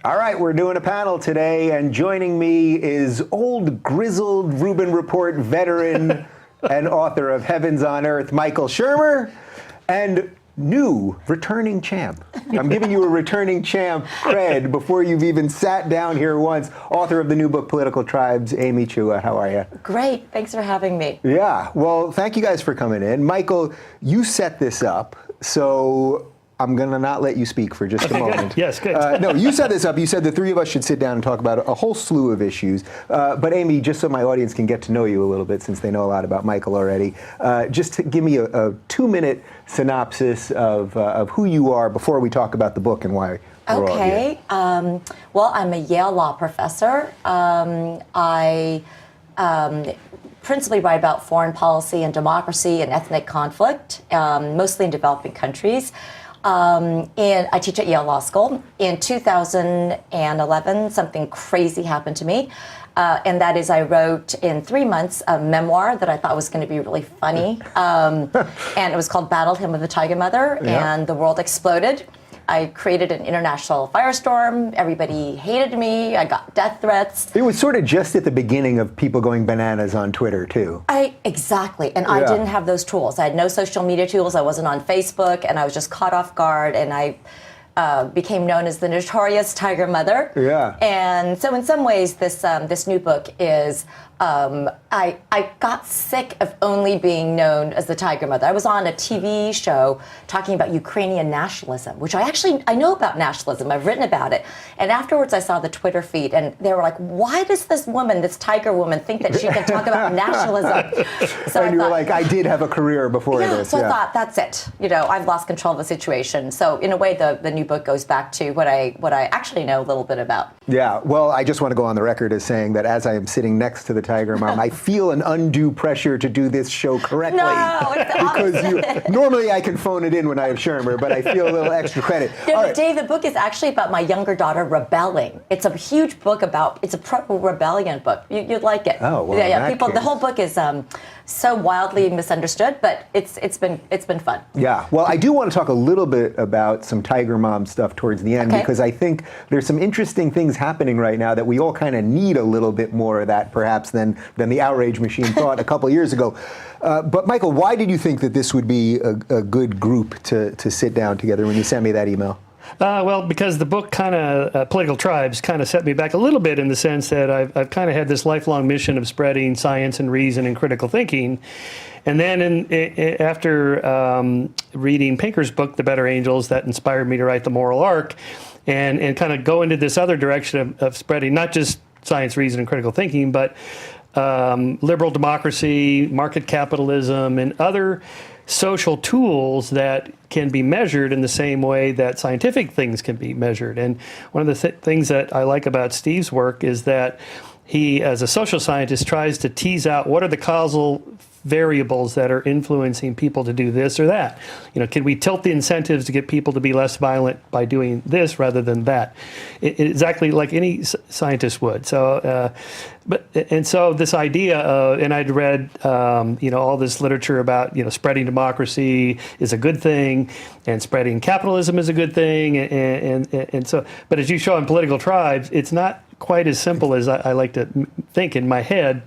All right, we're doing a panel today, and joining me is old, grizzled Rubin Report veteran and author of Heavens on Earth, Michael Shermer, and new returning champ. I'm giving you a returning champ cred before you've even sat down here once. Author of the new book, Political Tribes, Amy Chua. How are you? Great. Thanks for having me. Yeah. Well, thank you guys for coming in. Michael, you set this up, so I'm going to not let you speak for just a moment. Good. Yes, good. No, you set this up. You said the three of us should sit down and talk about a whole slew of issues. But Amy, just so my audience can get to know you a little bit, since they know a lot about Michael already, just to give me a 2-minute synopsis of who you are before we talk about the book and why we're all here. Well, I'm a Yale law professor. I principally write about foreign policy and democracy and ethnic conflict, mostly in developing countries. And I teach at Yale Law School. In 2011, something crazy happened to me. And that is I wrote in 3 months a memoir that I thought was going to be really funny. And it was called Battle Hymn of the Tiger Mother. Yeah. And the world exploded. I created an international firestorm. Everybody hated me. I got death threats. It was sort of just at the beginning of people going bananas on Twitter, too. Exactly. And I didn't have those tools. I had no social media tools. I wasn't on Facebook, and I was just caught off guard, and I became known as the notorious Tiger Mother. Yeah. And so in some ways, this new book is, I got sick of only being known as the Tiger Mother. I was on a TV show talking about Ukrainian nationalism, which I know about nationalism. I've written about it. And afterwards I saw the Twitter feed, and they were like, why does this woman, this Tiger woman, think that she can talk about nationalism? So and you were like, I did have a career before this. So I thought, that's it. I've lost control of the situation. So in a way, the new book goes back to what I actually know a little bit about. Yeah, well, I just want to go on the record as saying that as I am sitting next to the Tiger Mom, I feel an undue pressure to do this show correctly. No, it's because normally I can phone it in when I have Shermer, but I feel a little extra credit. No, but Dave, the book is actually about my younger daughter rebelling. It's a huge book it's a pro-rebellion book. You'd like it. Oh, well, yeah. The whole book is so wildly misunderstood, but it's been fun. Yeah, well, I do want to talk a little bit about some Tiger Mom stuff towards the end, because I think there's some interesting things happening right now that we all kind of need a little bit more of that, perhaps, than the outrage machine thought a couple years ago. But Michael, why did you think that this would be a good group to sit down together when you sent me that email? Well, because the book Political Tribes kind of set me back a little bit in the sense that I've kind of had this lifelong mission of spreading science and reason and critical thinking. And then after reading Pinker's book, The Better Angels, that inspired me to write The Moral Arc and kind of go into this other direction of spreading not just science, reason, and critical thinking, but liberal democracy, market capitalism, and other social tools that can be measured in the same way that scientific things can be measured. And one of the things that I like about Steve's work is that he, as a social scientist, tries to tease out what are the causal variables that are influencing people to do this or that. Can we tilt the incentives to get people to be less violent by doing this rather than that? Exactly like any scientist would. So, so this idea of, and I'd read, all this literature about, spreading democracy is a good thing, and spreading capitalism is a good thing, and so. But as you show in Political Tribes, it's not quite as simple as I like to think in my head.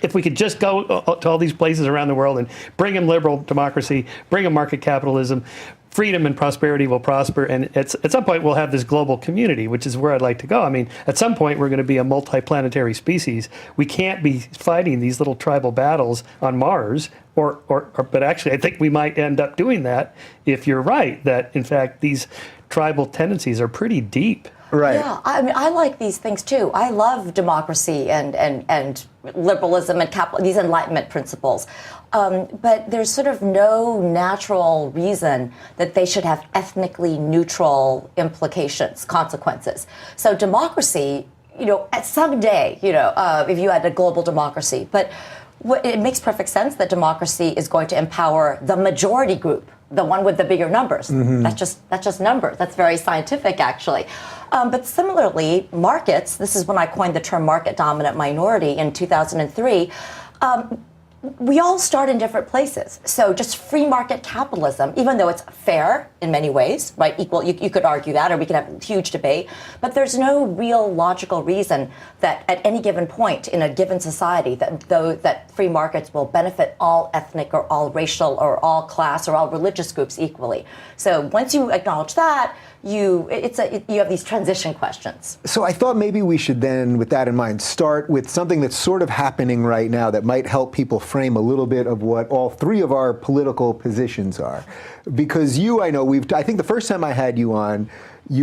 If we could just go to all these places around the world and bring them liberal democracy, bring them market capitalism, freedom and prosperity will prosper, and at some point we'll have this global community, which is where I'd like to go. I mean, at some point we're going to be a multi-planetary species. We can't be fighting these little tribal battles on Mars, but actually I think we might end up doing that if you're right, that in fact these tribal tendencies are pretty deep. Right. Yeah, I mean, I like these things too. I love democracy and liberalism and these Enlightenment principles. But there's sort of no natural reason that they should have ethnically neutral implications, consequences. So democracy, at someday, if you had a global democracy, but it makes perfect sense that democracy is going to empower the majority group, the one with the bigger numbers. Mm-hmm. That's just numbers. That's very scientific, actually. But similarly, markets, this is when I coined the term market dominant minority in 2003, we all start in different places. So just free market capitalism, even though it's fair in many ways, right? Equal, you could argue that, or we could have a huge debate, but there's no real logical reason that at any given point in a given society that free markets will benefit all ethnic or all racial or all class or all religious groups equally. So once you acknowledge that, you have these transition questions. So I thought maybe we should then, with that in mind, start with something that's sort of happening right now that might help people frame a little bit of what all three of our political positions are. Because I think the first time I had you on,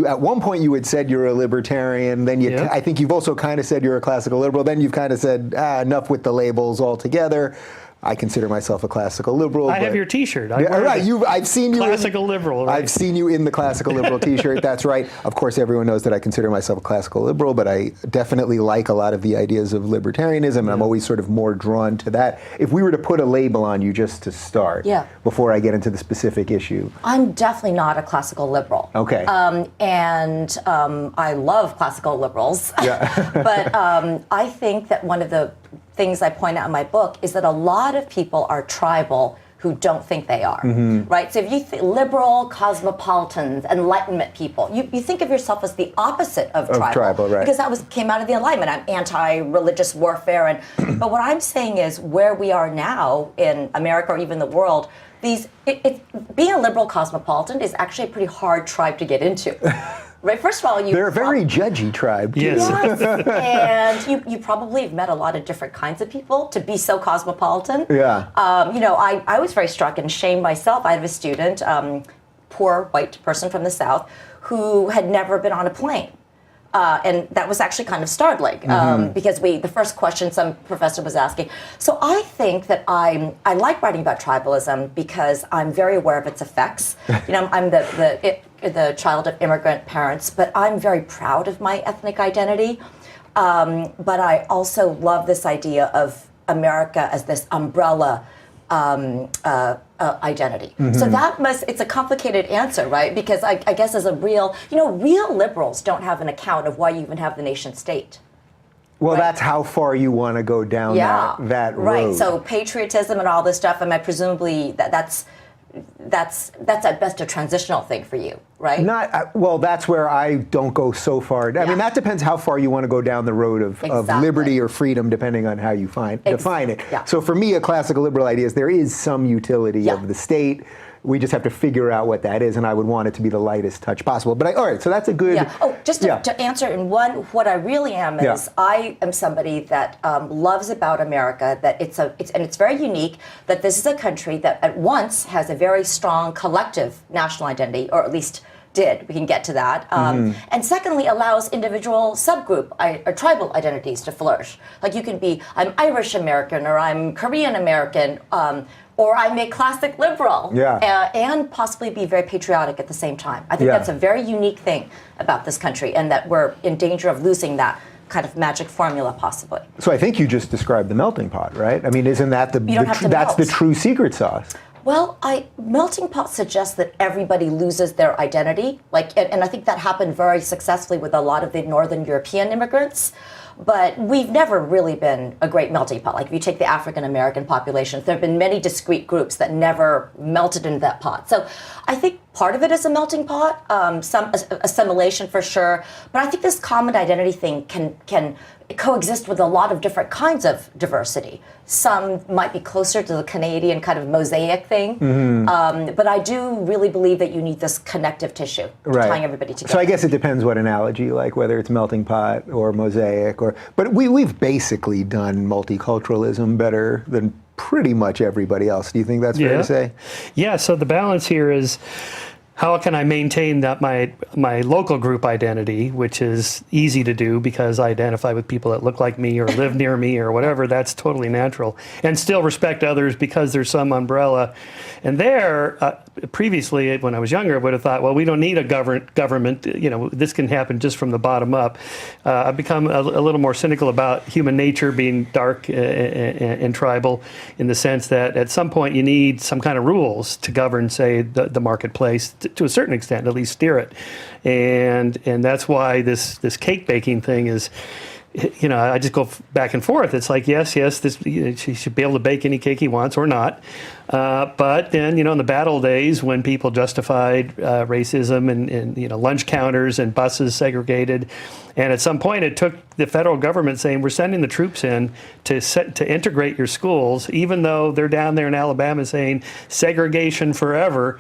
at one point you had said you're a libertarian, then I think you've also kind of said you're a classical liberal, then you've kind of said, enough with the labels altogether. I consider myself a classical liberal. I have your T-shirt. I've seen you. Classical liberal. Right? I've seen you in the classical liberal T-shirt. That's right. Of course, everyone knows that I consider myself a classical liberal, but I definitely like a lot of the ideas of libertarianism, and I'm always sort of more drawn to that. If we were to put a label on you just to start, before I get into the specific issue, I'm definitely not a classical liberal. Okay. I love classical liberals. Yeah. But I think that one of the things I point out in my book is that a lot of people are tribal who don't think they are, right? So if you think liberal, cosmopolitans, Enlightenment people, you think of yourself as the opposite of tribal, right? Because that came out of the Enlightenment. I'm anti-religious warfare, but what I'm saying is where we are now in America or even the world, being a liberal cosmopolitan is actually a pretty hard tribe to get into. Right. First of all, they're a very judgy tribe. Too. Yes. And you probably have met a lot of different kinds of people to be so cosmopolitan. Yeah. I was very struck and ashamed myself. I have a student, poor white person from the South, who had never been on a plane. And that was actually kind of startling because the first question some professor was asking. So I think that I like writing about tribalism because I'm very aware of its effects. I'm the child of immigrant parents, but I'm very proud of my ethnic identity. But I also love this idea of America as this umbrella identity. So it's a complicated answer, right? Because I guess as real liberals don't have an account of why you even have the nation state. Well, right? That's how far you want to go down that road. Right, so patriotism and all this stuff, presumably that's at best a transitional thing for you, right? That's where I don't go so far. I mean, that depends how far you want to go down the road of liberty or freedom, depending on how you define it. Yeah. So for me, a classical liberal idea is there is some utility of the state. We just have to figure out what that is, and I would want it to be the lightest touch possible. But all right, so that's a good. Yeah. Oh, just to answer in one, what I really am is I am somebody that loves about America that it's very unique that this is a country that at once has a very strong collective national identity, or at least did. We can get to that. And secondly, allows individual subgroup or tribal identities to flourish. Like you can be, I'm Irish American, or I'm Korean American. Or I'm a classic liberal, and possibly be very patriotic at the same time. I think that's a very unique thing about this country, and that we're in danger of losing that kind of magic formula, possibly. So I think you just described the melting pot, right? I mean, isn't that that's the true secret sauce? Well, melting pot suggests that everybody loses their identity, and I think that happened very successfully with a lot of the Northern European immigrants. But we've never really been a great melting pot. Like if you take the African American population, there have been many discrete groups that never melted into that pot. So I think part of it is a melting pot, some assimilation for sure. But I think this common identity thing can coexist with a lot of different kinds of diversity. Some might be closer to the Canadian kind of mosaic thing, but I do really believe that you need this connective tissue tying everybody together. So I guess it depends what analogy you like, whether it's melting pot or mosaic, but we've basically done multiculturalism better than pretty much everybody else. Do you think that's fair to say? Yeah. So the balance here is, how can I maintain that my local group identity, which is easy to do because I identify with people that look like me or live near me or whatever, that's totally natural, and still respect others because there's some umbrella. And previously, when I was younger, I would have thought, well, we don't need a government. This can happen just from the bottom up. I've become a little more cynical about human nature being dark and tribal, in the sense that at some point you need some kind of rules to govern, say, the marketplace, to a certain extent, at least steer it. And that's why this cake baking thing is I just go back and forth. It's like, yes, she should be able to bake any cake he wants or not. But then, in the bad old days when people justified racism and lunch counters and buses segregated, and at some point it took the federal government saying, we're sending the troops in to integrate your schools, even though they're down there in Alabama saying segregation forever.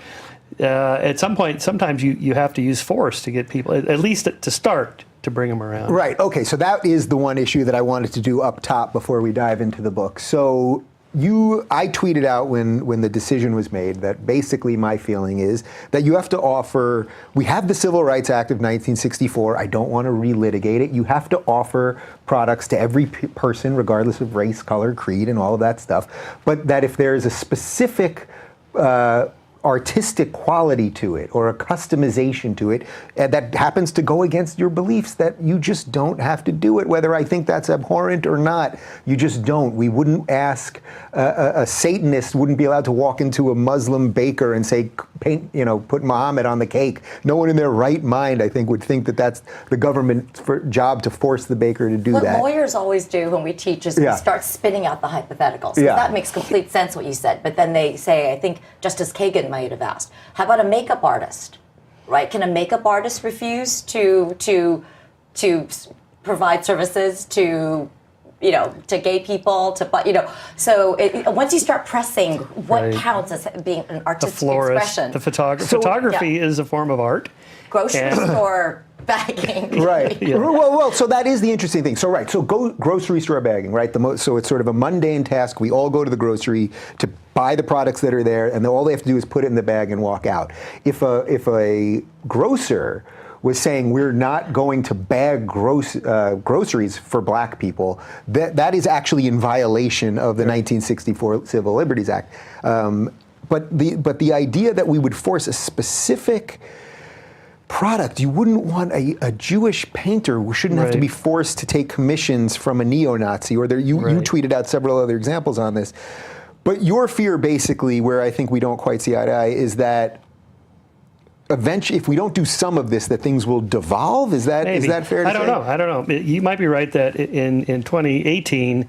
At some point, sometimes you have to use force to get people, at least to start, to bring them around. Right. Okay. So that is the one issue that I wanted to do up top before we dive into the book. So I tweeted out when the decision was made that basically my feeling is that you have to offer, we have the Civil Rights Act of 1964. I don't want to relitigate it. You have to offer products to every person, regardless of race, color, creed, and all of that stuff. But that if there is a specific artistic quality to it or a customization to it that happens to go against your beliefs, that you just don't have to do it, whether I think that's abhorrent or not. You just don't. We wouldn't ask, a Satanist wouldn't be allowed to walk into a Muslim baker and say, put Muhammad on the cake. No one in their right mind, I think, would think that that's the government's job to force the baker to do that. What lawyers always do when we teach is we start spinning out the hypotheticals. That makes complete sense what you said. But then they say, I think Justice Kagan might have asked, how about a makeup artist, right? Can a makeup artist refuse to provide services to gay people, so once you start pressing what counts as being an artistic expression. The photography is a form of art. Grocery store bagging. Right. Yeah. Well, so that is the interesting thing. So, right. So grocery store bagging, right? So it's sort of a mundane task. We all go to the grocery to buy the products that are there, and then all they have to do is put it in the bag and walk out. If a grocer was saying we're not going to bag groceries for black people, that is actually in violation of the 1964 Civil Liberties Act. But the idea that we would force a specific product, you wouldn't want a Jewish painter who shouldn't have to be forced to take commissions from a neo-Nazi, or you tweeted out several other examples on this. But your fear, basically, where I think we don't quite see eye to eye, is that eventually, if we don't do some of this, that things will devolve? Is that fair to say? I don't know. You might be right that in 2018,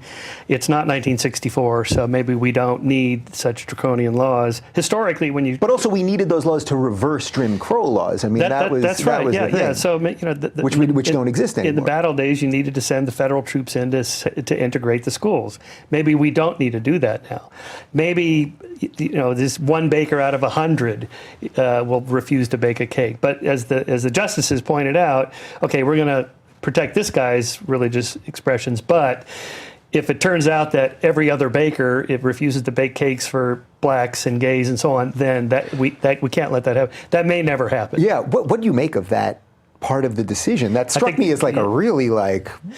it's not 1964, so maybe we don't need such draconian laws. Historically, But also we needed those laws to reverse Jim Crow laws. I mean, that's right. The thing. Yeah. So, which don't exist anymore. In the battle days, you needed to send the federal troops in to integrate the schools. Maybe we don't need to do that now. Maybe, this one baker out of 100 will refuse to bake a cake. But as the justices pointed out, okay, we're going to protect this guy's religious expressions, but if it turns out that every other baker refuses to bake cakes for blacks and gays and so on, then we can't let that happen. That may never happen. Yeah. What do you make of that part of the decision? That struck me as a really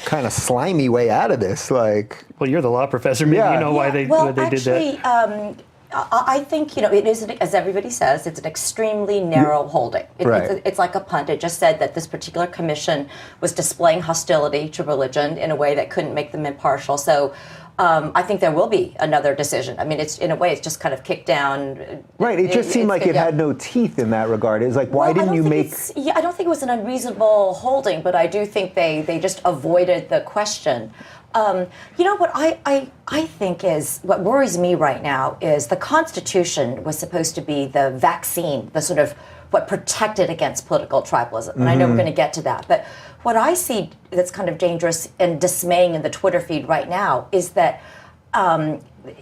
kind of slimy way out of this. Well, you're the law professor. Maybe you know why they did that. I think, it is, as everybody says, it's an extremely narrow holding. It's like a punt. It just said that this particular commission was displaying hostility to religion in a way that couldn't make them impartial. So I think there will be another decision. I mean, it's in a way, it's just kind of kicked down. Right. It just seemed like it had no teeth in that regard. It's like, why didn't you make... I don't think it was an unreasonable holding, but I do think they just avoided the question. What I think is, what worries me right now is the Constitution was supposed to be the vaccine, the sort of what protected against political tribalism. And I know we're going to get to that. But what I see that's kind of dangerous and dismaying in the Twitter feed right now is that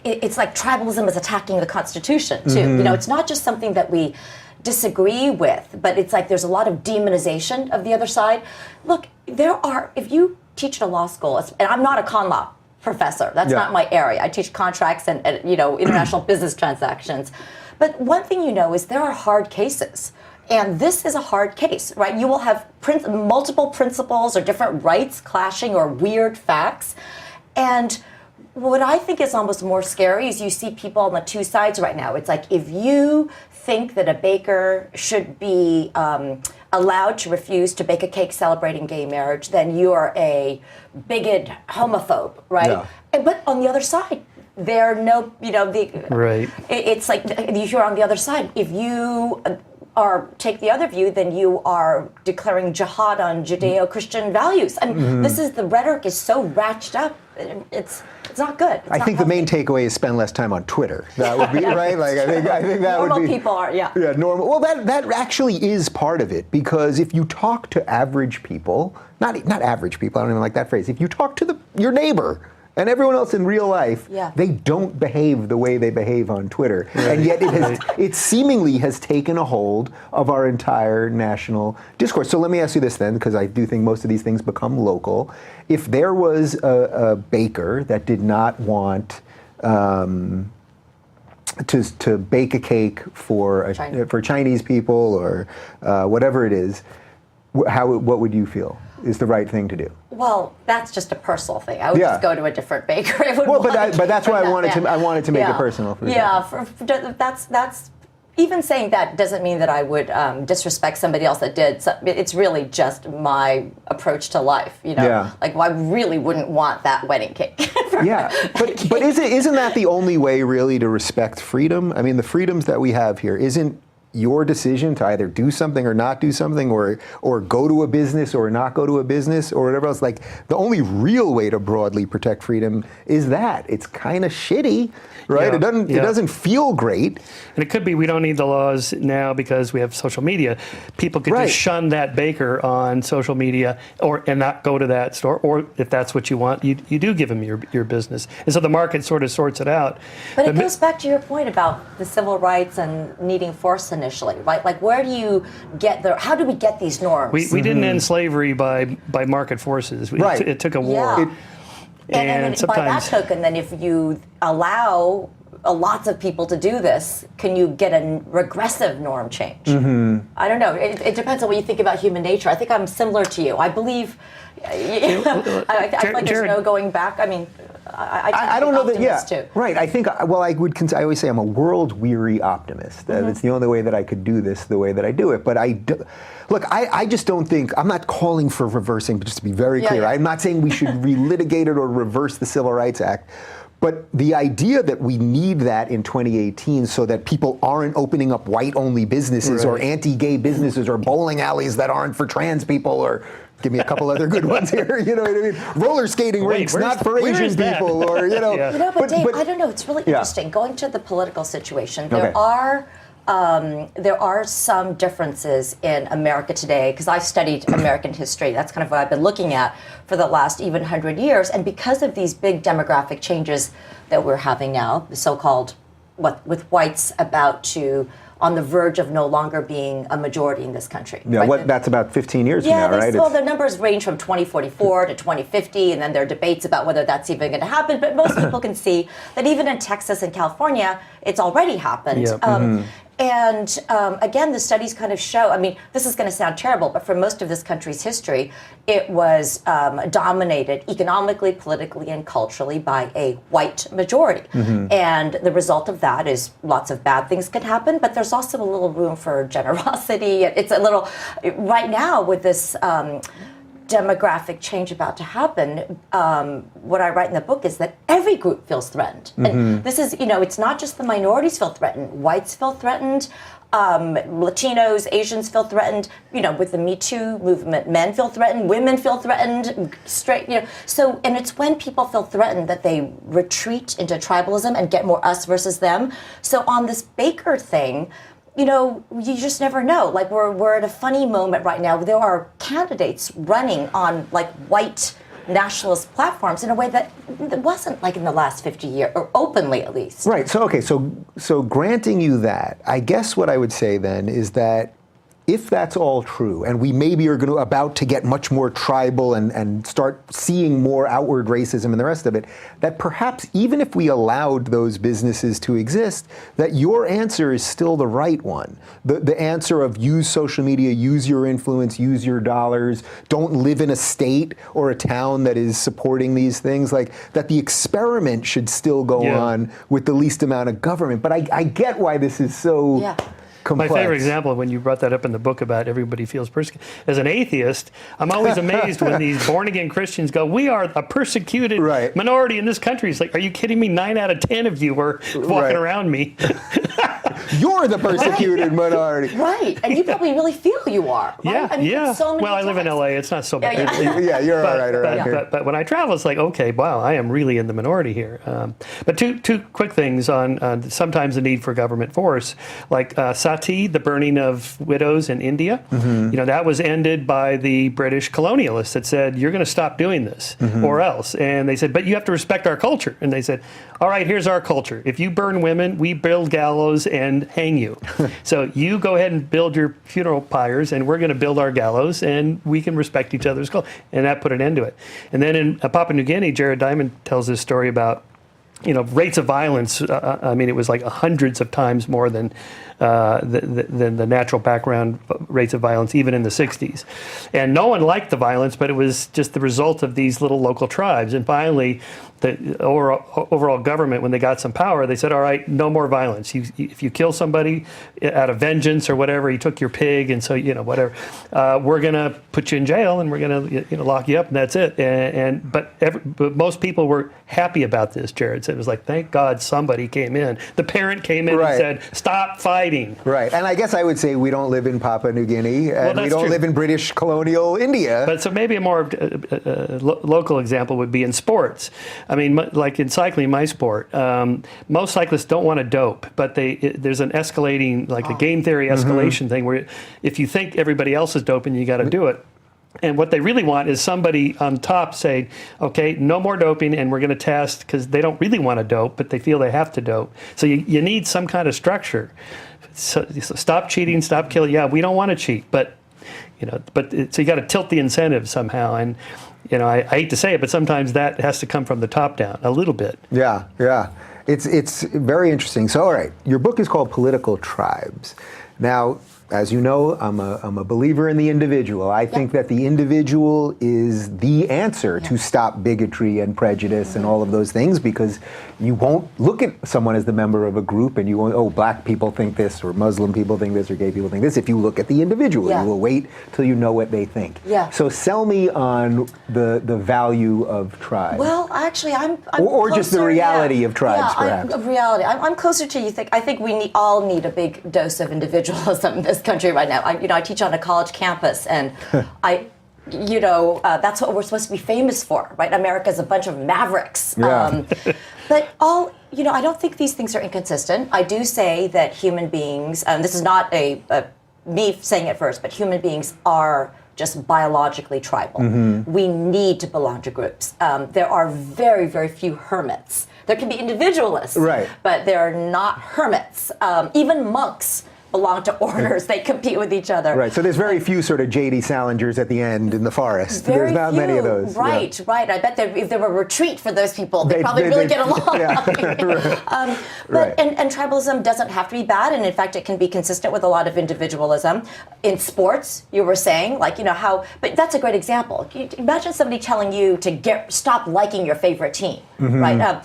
it's like tribalism is attacking the Constitution, too. It's not just something that we disagree with, but it's like there's a lot of demonization of the other side. Look, if you teach at a law school, and I'm not a con law professor, that's not my area. I teach contracts and international business transactions. But one thing is there are hard cases. And this is a hard case, right? You will have multiple principles or different rights clashing or weird facts. And what I think is almost more scary is you see people on the two sides right now. It's like, if you think that a baker should be allowed to refuse to bake a cake celebrating gay marriage, then you are a bigot homophobe, right? Yeah. But on the other side, there are no, Right. It's like, if you're on the other side, if you take the other view, then you are declaring jihad on Judeo-Christian values. I mean, the rhetoric is so ratcheted up. It's not good. I think the main takeaway is spend less time on Twitter. That would be right. Like I think that normal would be. People are normal. Well, that actually is part of it, because if you talk to average people, not average people, I don't even like that phrase. If you talk to your neighbor and everyone else in real life, they don't behave the way they behave on Twitter. And yet it seemingly has taken a hold of our entire national discourse. So let me ask you this then, because I do think most of these things become local. If there was a baker that did not want to bake a cake for Chinese people or whatever it is, what would you feel is the right thing to do? Well, that's just a personal thing. I would just go to a different baker. But that's why I wanted to make it personal. That's even saying that doesn't mean that I would disrespect somebody else that did. So it's really just my approach to life. Like I really wouldn't want that wedding cake. But isn't that the only way really to respect freedom? I mean, the freedoms that we have here isn't your decision to either do something or not do something, or go to a business or not go to a business or whatever else. Like, the only real way to broadly protect freedom is that. It's kind of shitty, right? It doesn't feel great. And it could be we don't need the laws now because we have social media. People could just shun that baker on social media and not go to that store. Or if that's what you want, you do give them your business. And so the market sort of sorts it out. But it goes back to your point about the civil rights and needing force initially, right? Like, where do you get how do we get these norms? We didn't end slavery by market forces. It took a war. And sometimes, by that token, then if you allow lots of people to do this, can you get a regressive norm change? I don't know. It depends on what you think about human nature. I think I'm similar to you. I believe, I feel like there's no going back. I mean, I don't know that. Too. Right. I think. Well, I always say I'm a world-weary optimist. It's the only way that I could do this the way that I do it. But look, I just don't think. I'm not calling for reversing. But just to be very clear, I'm not saying we should relitigate it or reverse the Civil Rights Act. But the idea that we need that in 2018 so that people aren't opening up white-only businesses or anti-gay businesses or bowling alleys that aren't for trans people, or give me a couple other good ones here, you know what I mean? Roller skating rinks, not for Asian people, or, But Dave, I don't know, it's really interesting. Going to the political situation, there are some differences in America today, because I've studied American history. That's kind of what I've been looking at for the last even 100 years. And because of these big demographic changes that we're having now, the so-called, with whites on the verge of no longer being a majority in this country. Yeah, right? That's about 15 years from now, right? Well, the numbers range from 2044 to 2050, and then there are debates about whether that's even going to happen. But most people can see that even in Texas and California, it's already happened. Yep. And again, the studies kind of show, I mean, this is going to sound terrible, but for most of this country's history, it was dominated economically, politically, and culturally by a white majority. And the result of that is lots of bad things can happen, but there's also a little room for generosity. It's a little, right now with this demographic change about to happen, what I write in the book is that every group feels threatened. And this is, it's not just the minorities feel threatened. Whites feel threatened. Latinos, Asians feel threatened. With the Me Too movement, men feel threatened. Women feel threatened. Straight, So, and it's when people feel threatened that they retreat into tribalism and get more us versus them. So on this Baker thing, you just never know. Like, we're at a funny moment right now. There are candidates running on like white nationalist platforms in a way that wasn't like in the last 50 years, or openly at least. Right. So granting you that, I guess what I would say then is that if that's all true, and we maybe are about to get much more tribal and start seeing more outward racism and the rest of it, that perhaps even if we allowed those businesses to exist, that your answer is still the right one. The answer of use social media, use your influence, use your dollars, don't live in a state or a town that is supporting these things, like that the experiment should still go on with the least amount of government. But I get why this is so... complex. My favorite example, when you brought that up in the book about everybody feels persecuted. As an atheist, I'm always amazed when these born-again Christians go, we are a persecuted minority in this country. It's like, are you kidding me? 9 out of 10 of you are walking around me. You're the persecuted minority. Right, and you probably really feel you are. Right? Yeah, I mean, yeah. So many Well, I live in times. LA. It's not so bad. Yeah, you're all right around here. But when I travel, it's like, okay, wow, I am really in the minority here. But two quick things on sometimes the need for government force, like sati, the burning of widows in India. Mm-hmm. You know, that was ended by the British colonialists that said, you're going to stop doing this Mm-hmm. or else. And they said, but you have to respect our culture. And they said, all right, here's our culture. If you burn women, we build gallows and hang you. So you go ahead and build your funeral pyres, and we're going to build our gallows, and we can respect each other's culture. And that put an end to it. And then in Papua New Guinea, Jared Diamond tells this story about, you know, rates of violence. I mean, it was like hundreds of times more than the natural background rates of violence, even in the 60s. And no one liked the violence, but it was just the result of these little local tribes. And finally, the overall government, when they got some power, they said, all right, no more violence. If you kill somebody out of vengeance or whatever, he took your pig, and so, you know, whatever, we're going to put you in jail, and we're going to, you know, lock you up, and that's it. But most people were happy about this, Jared said. It was like, thank God somebody came in. The parent came in Right. and said, stop fighting. Right, and I guess I would say we don't live in Papua New Guinea, and we that's don't true. live in British colonial India. But so maybe a more local example would be in sports. I mean, like in cycling, my sport, most cyclists don't want to dope, but there's an escalating, like a game theory escalation thing where if you think everybody else is doping, you got to do it. And what they really want is somebody on top saying, okay, no more doping, and we're going to test, because they don't really want to dope, but they feel they have to dope. So you need some kind of structure. So stop cheating, stop killing. Yeah, we don't want to cheat, but you know, so you got to tilt the incentive somehow. And you know, I hate to say it, but sometimes that has to come from the top down a little bit. Yeah, yeah. It's very interesting. So, all right, your book is called Political Tribes. Now, as you know, I'm a believer in the individual. I think that the individual is the answer to stop bigotry and prejudice and all of those things, because you won't look at someone as the member of a group and you won't, oh, black people think this, or Muslim people think this, or gay people think this. If you look at the individual, you will wait till you know what they think. Yeah. So sell me on the value of tribes. Well, actually, I'm or just the closer, reality of tribes, yeah, perhaps. Reality. I'm closer to you think. I think we all need a big dose of individualism in this country right now. I teach on a college campus, and that's what we're supposed to be famous for, right? America's a bunch of mavericks. Yeah. But I don't think these things are inconsistent. I do say that human beings, and this is not me saying it first, but human beings are just biologically tribal. Mm-hmm. We need to belong to groups. There are very, very few hermits. There can be individualists, right, but there are not hermits. Even monks belong to orders. They compete with each other. Right. So there's very few sort of J.D. Salingers at the end in the forest. There's not many of those. Right, yeah. Right. I bet if there were a retreat for those people, they'd probably really get along. Yeah. And tribalism doesn't have to be bad, and in fact, it can be consistent with a lot of individualism. In sports, you were saying, but that's a great example. Imagine somebody telling you to stop liking your favorite team, right?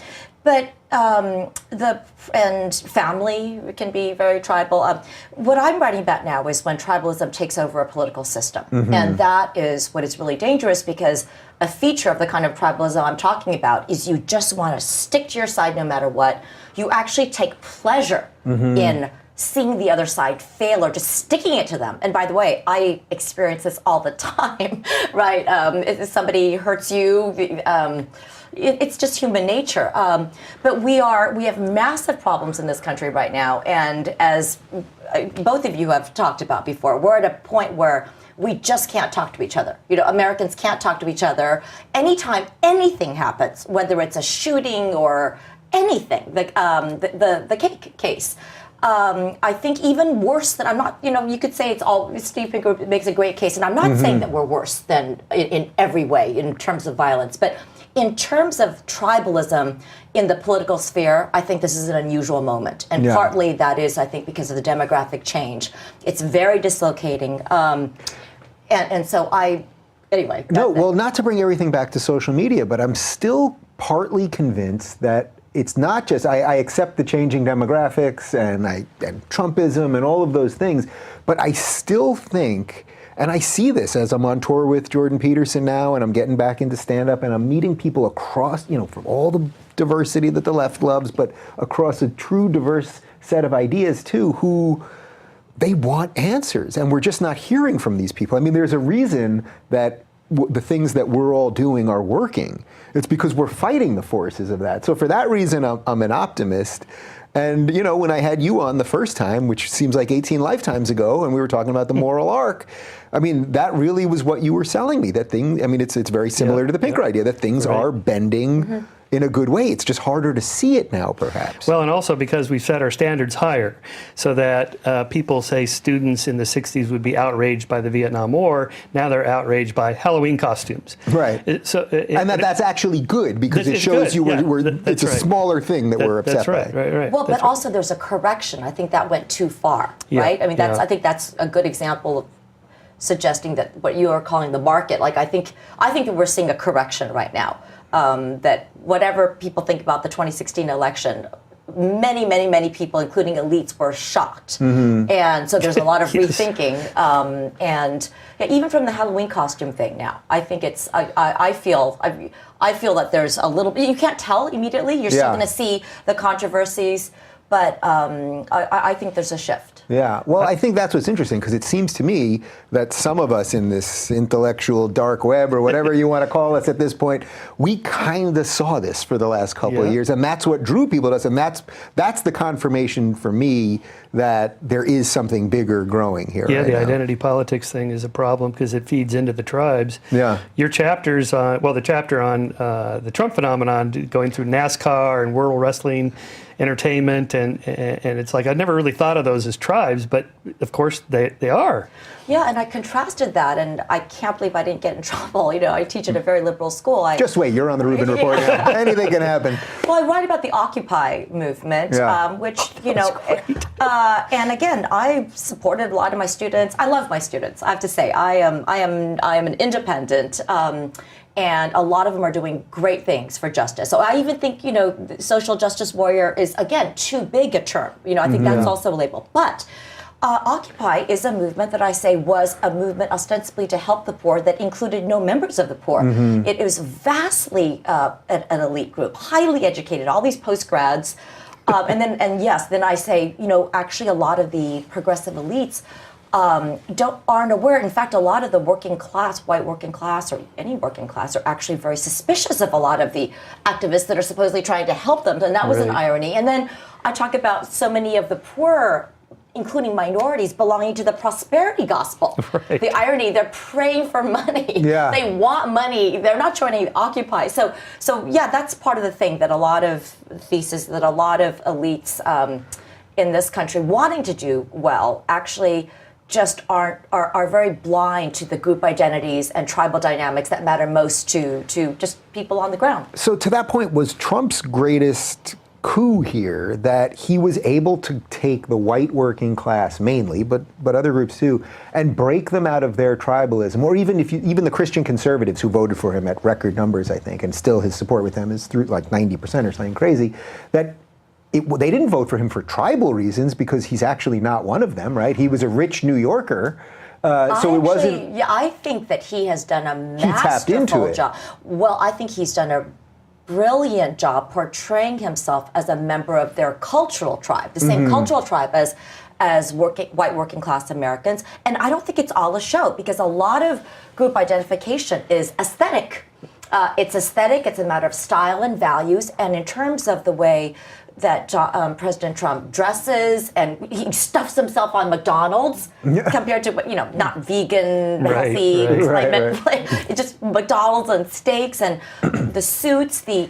And family can be very tribal. What I'm writing about now is when tribalism takes over a political system. Mm-hmm. And that is what is really dangerous, because a feature of the kind of tribalism I'm talking about is you just want to stick to your side no matter what. You actually take pleasure in seeing the other side fail or just sticking it to them. And by the way, I experience this all the time, right? If somebody hurts you, it's just human nature. But we have massive problems in this country right now. And as both of you have talked about before, we're at a point where we just can't talk to each other. Americans can't talk to each other. Anytime anything happens, whether it's a shooting or anything, like the cake case, I think even worse than, I'm not, you could say Steve Pinker makes a great case, and I'm not saying that we're worse than in every way in terms of violence, but in terms of tribalism in the political sphere, I think this is an unusual moment. And partly that is, I think, because of the demographic change. It's very dislocating. And so anyway. No, well, not to bring everything back to social media, but I'm still partly convinced that it's not just, I accept the changing demographics and Trumpism and all of those things, but I still think, and I see this as I'm on tour with Jordan Peterson now, and I'm getting back into stand-up, and I'm meeting people across, from all the diversity that the left loves, but across a true diverse set of ideas too, who they want answers, and we're just not hearing from these people. I mean, there's a reason that the things that we're all doing are working. It's because we're fighting the forces of that. So for that reason, I'm an optimist. And, you know, when I had you on the first time, which seems like 18 lifetimes ago, and we were talking about the moral arc, I mean, that really was what you were selling me. That thing, I mean, it's very similar to the Pinker idea, that things are bending in a good way. It's just harder to see it now, perhaps. Well, and also because we set our standards higher, so that people say students in the 60s would be outraged by the Vietnam War. Now they're outraged by Halloween costumes. Right. And that's actually good, because it shows you it's a smaller thing that we're upset by. Right. Well, but also there's a correction. I think that went too far, right? I mean, I think that's a good example of suggesting that what you are calling the market. Like, I think that we're seeing a correction right now. That whatever people think about the 2016 election, many people, including elites, were shocked. And so there's a lot of rethinking. And even from the Halloween costume thing now, I think it's, I feel that there's a little bit, you can't tell immediately. You're still going to see the controversies, but I think there's a shift. Yeah, well, I think that's what's interesting, because it seems to me that some of us in this intellectual dark web, or whatever you want to call us at this point, we kind of saw this for the last couple of years, and that's what drew people to us, and that's the confirmation for me that there is something bigger growing here. Yeah, right the now. identity politics thing is a problem, because it feeds into the tribes. Yeah. Your chapters, the chapter on the Trump phenomenon, going through NASCAR and World Wrestling Entertainment, and it's like I never really thought of those as tribes, but of course they are. Yeah, and I contrasted that, and I can't believe I didn't get in trouble. You know, I teach at a very liberal school. Just wait, you're on the Rubin Report now. Anything can happen. Well, I write about the Occupy movement, which, you know, and again, I supported a lot of my students. I love my students, I have to say. I am an independent. And a lot of them are doing great things for justice. So I even think, you know, social justice warrior is, again, too big a term. You know, I think that's also a label. But Occupy is a movement that I say was a movement ostensibly to help the poor that included no members of the poor. It was vastly an elite group, highly educated, all these postgrads. Then I say, you know, actually a lot of the progressive elites aren't aware. In fact, a lot of the working class, white working class, or any working class, are actually very suspicious of a lot of the activists that are supposedly trying to help them. And that was an irony. And then I talk about so many of the poor, including minorities, belonging to the prosperity gospel. The irony, they're praying for money. They want money. They're not joining Occupy. So yeah, that's part of the thing, that a lot of thesis, that a lot of elites in this country wanting to do well actually just are very blind to the group identities and tribal dynamics that matter most to just people on the ground. So to that point, was Trump's greatest coup here that he was able to take the white working class mainly, but other groups too, and break them out of their tribalism, or even even the Christian conservatives who voted for him at record numbers, I think, and still his support with them is through like 90% or something crazy, that they didn't vote for him for tribal reasons, because he's actually not one of them, right? He was a rich New Yorker. So it wasn't. Yeah, I think that he has done a He tapped into it. job. Well, I think he's done a brilliant job portraying himself as a member of their cultural tribe, the same cultural tribe as white working class Americans. And I don't think it's all a show, because a lot of group identification is aesthetic. It's aesthetic. It's a matter of style and values. And in terms of the way that President Trump dresses, and he stuffs himself on McDonald's compared to, you know, not vegan, healthy, it's just McDonald's and steaks, and the suits, the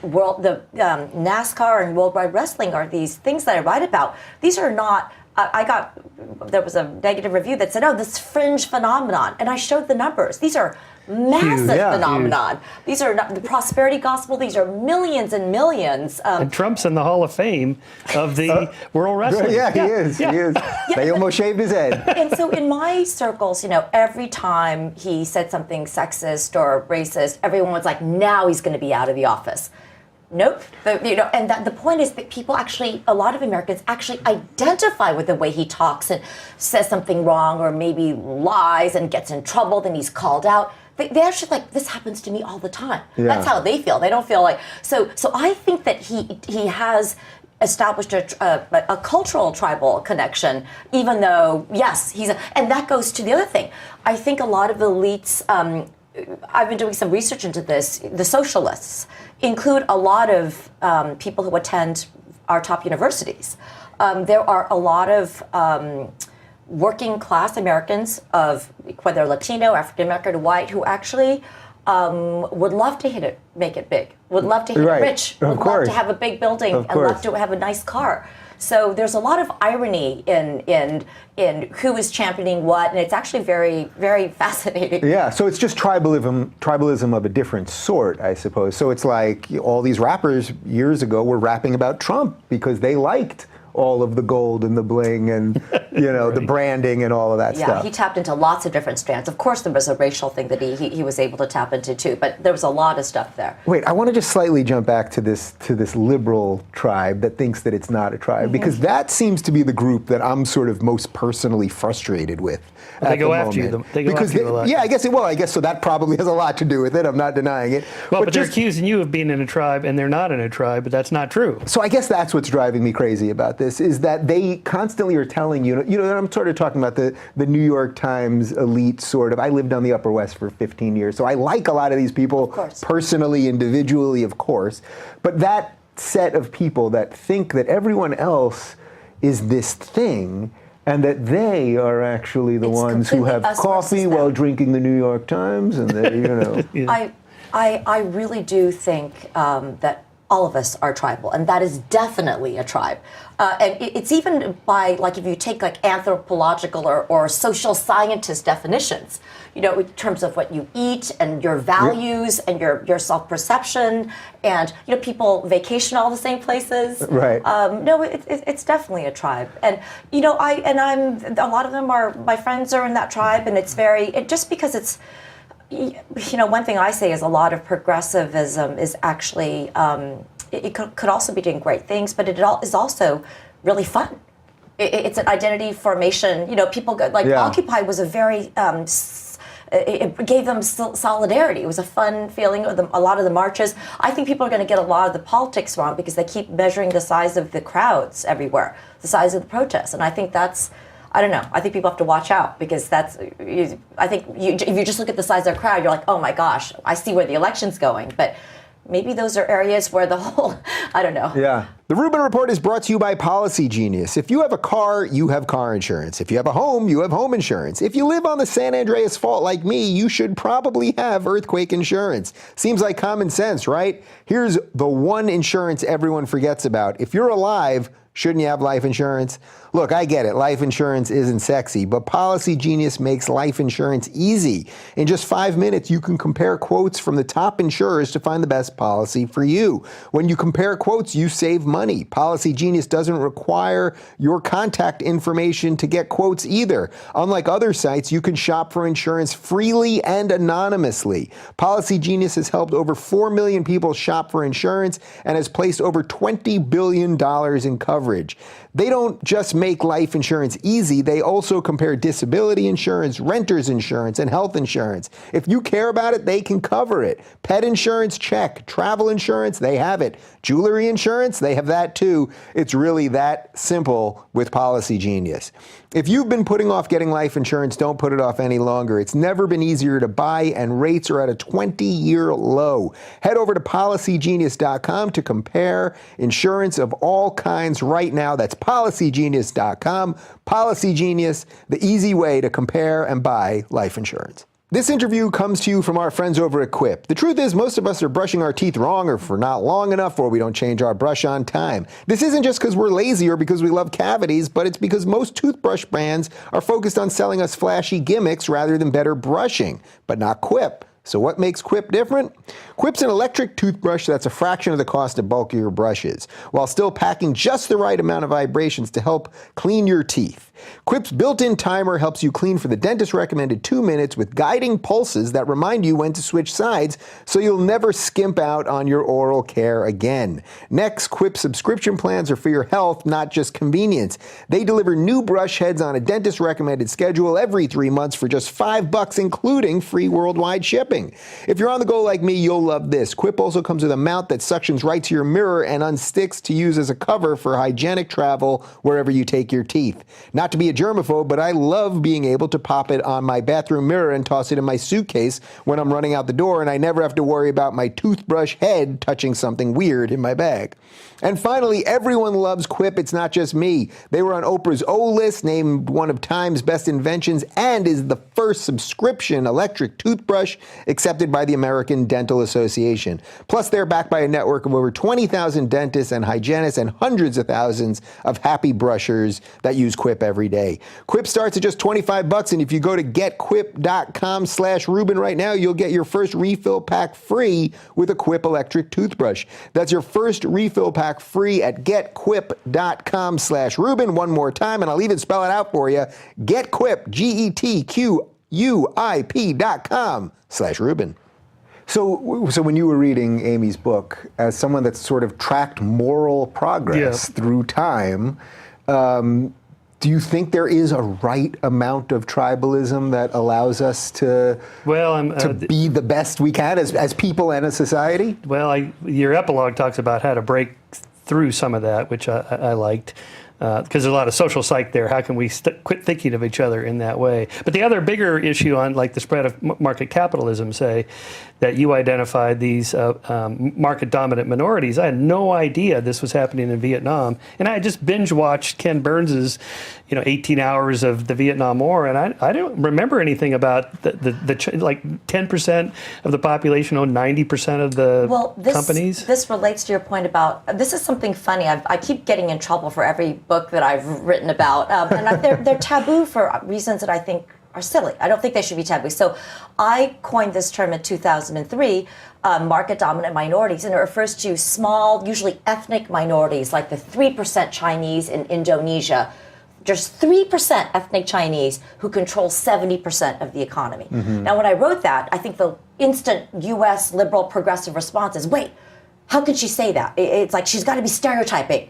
NASCAR and World Wide Wrestling are these things that I write about. These are not. There was a negative review that said, "Oh, this fringe phenomenon," and I showed the numbers. These are massive phenomenon. These are not the prosperity gospel. These are millions and millions. And Trump's in the Hall of Fame of the World Wrestling. Yeah, he is. He is. They almost shaved his head. And so in my circles, you know, every time he said something sexist or racist, everyone was like, now he's going to be out of the office. Nope. You know, and the point is that people actually, a lot of Americans actually identify with the way he talks and says something wrong, or maybe lies and gets in trouble, then he's called out. They actually like, this happens to me all the time. That's how they feel. They don't feel like, so I think that he has established a cultural tribal connection, even though, yes, and that goes to the other thing. I think a lot of elites, I've been doing some research into this, the socialists include a lot of people who attend our top universities. There are a lot of working class Americans, of whether Latino, African American, white, who actually would love to make it big, would love to hit it rich, would love to have a big building, and love to have a nice car. So there's a lot of irony in who is championing what, and it's actually very, very fascinating. Yeah, so it's just tribalism of a different sort, I suppose. So it's like all these rappers years ago were rapping about Trump because they liked all of the gold and the bling and the branding and all of that stuff. Yeah, he tapped into lots of different strands. Of course, there was a racial thing that he was able to tap into too, but there was a lot of stuff there. Wait, I want to just slightly jump back to this liberal tribe that thinks that it's not a tribe, because that seems to be the group that I'm sort of most personally frustrated with. They go after you. They go after you a lot. Yeah, I guess so. That probably has a lot to do with it. I'm not denying it. Well, but they're accusing you of being in a tribe, and they're not in a tribe, but that's not true. So I guess that's what's driving me crazy about this, is that they constantly are telling you, I'm sort of talking about the New York Times elite sort of. I lived on the Upper West for 15 years, so I like a lot of these people personally, individually, of course. But that set of people that think that everyone else is this thing, and that they are actually the ones who have coffee while drinking the New York Times, and they, Yeah. I really do think that all of us are tribal, and that is definitely a tribe. And it's even by, like, if you take like anthropological or social scientist definitions, in terms of what you eat and your values and your self-perception, and people vacation all the same places. Right. No, it's definitely a tribe, and I'm a lot of them are my friends are in that tribe, and it's just because it's. One thing I say is a lot of progressivism is actually, it could also be doing great things, but it is also really fun. It's an identity formation. People go, Occupy was a very, it gave them solidarity. It was a fun feeling. A lot of the marches. I think people are going to get a lot of the politics wrong because they keep measuring the size of the crowds everywhere, the size of the protests, and I think that's. I don't know. I think people have to watch out, because I think if you just look at the size of the crowd, you're like, oh my gosh, I see where the election's going. But maybe those are areas where the whole, I don't know. Yeah. The Rubin Report is brought to you by Policy Genius. If you have a car, you have car insurance. If you have a home, you have home insurance. If you live on the San Andreas Fault like me, you should probably have earthquake insurance. Seems like common sense, right? Here's the one insurance everyone forgets about. If you're alive, shouldn't you have life insurance? Look, I get it. Life insurance isn't sexy, but Policy Genius makes life insurance easy. In just 5 minutes, you can compare quotes from the top insurers to find the best policy for you. When you compare quotes, you save money. Policy Genius doesn't require your contact information to get quotes either. Unlike other sites, you can shop for insurance freely and anonymously. Policy Genius has helped over 4 million people shop for insurance and has placed over $20 billion in coverage. They don't just make life insurance easy, they also compare disability insurance, renter's insurance, and health insurance. If you care about it, they can cover it. Pet insurance, check. Travel insurance, they have it. Jewelry insurance, they have that too. It's really that simple with Policy Genius. If you've been putting off getting life insurance, don't put it off any longer. It's never been easier to buy, and rates are at a 20-year low. Head over to policygenius.com to compare insurance of all kinds right now. That's policygenius.com. Policy Genius, the easy way to compare and buy life insurance. This interview comes to you from our friends over at Quip. The truth is, most of us are brushing our teeth wrong, or for not long enough, or we don't change our brush on time. This isn't just because we're lazy or because we love cavities, but it's because most toothbrush brands are focused on selling us flashy gimmicks rather than better brushing, but not Quip. So what makes Quip different? Quip's an electric toothbrush that's a fraction of the cost of bulkier brushes, while still packing just the right amount of vibrations to help clean your teeth. Quip's built-in timer helps you clean for the dentist-recommended 2 minutes with guiding pulses that remind you when to switch sides so you'll never skimp out on your oral care again. Next, Quip subscription plans are for your health, not just convenience. They deliver new brush heads on a dentist-recommended schedule every 3 months for just $5, including free worldwide shipping. If you're on the go like me, you'll love this. Quip also comes with a mount that suctions right to your mirror and unsticks to use as a cover for hygienic travel wherever you take your teeth. Not to be a germaphobe, but I love being able to pop it on my bathroom mirror and toss it in my suitcase when I'm running out the door, and I never have to worry about my toothbrush head touching something weird in my bag. And finally, everyone loves Quip. It's not just me. They were on Oprah's O list, named one of Time's best inventions, and is the first subscription electric toothbrush accepted by the American Dental Association. Plus, they're backed by a network of over 20,000 dentists and hygienists and hundreds of thousands of happy brushers that use Quip every day. Quip starts at just $25, and if you go to getquip.com/Rubin right now, you'll get your first refill pack free with a Quip electric toothbrush. That's your first refill pack free at getquip.com/Rubin. One more time, and I'll even spell it out for you. GetQuip, GetQuip.com/Rubin. So when you were reading Amy's book, as someone that's sort of tracked moral progress through time, do you think there is a right amount of tribalism that allows us to be the best we can as people and as society? Well, your epilogue talks about how to break through some of that, which I liked. Because there's a lot of social psych there. How can we quit thinking of each other in that way? But the other bigger issue on like the spread of market capitalism, say, that you identified these market-dominant minorities. I had no idea this was happening in Vietnam. And I had just binge-watched Ken Burns's 18 hours of the Vietnam War, and I don't remember anything about the like 10% of the population owned 90% of the companies. This relates to your point about, this is something funny. I keep getting in trouble for every book that I've written about, and they're taboo for reasons that I think are silly. I don't think they should be taboo. So I coined this term in 2003, market-dominant minorities, and it refers to small, usually ethnic minorities, like the 3% Chinese in Indonesia. There's 3% ethnic Chinese who control 70% of the economy. Mm-hmm. Now, when I wrote that, I think the instant U.S. liberal progressive response is, wait, how could she say that? It's like she's got to be stereotyping.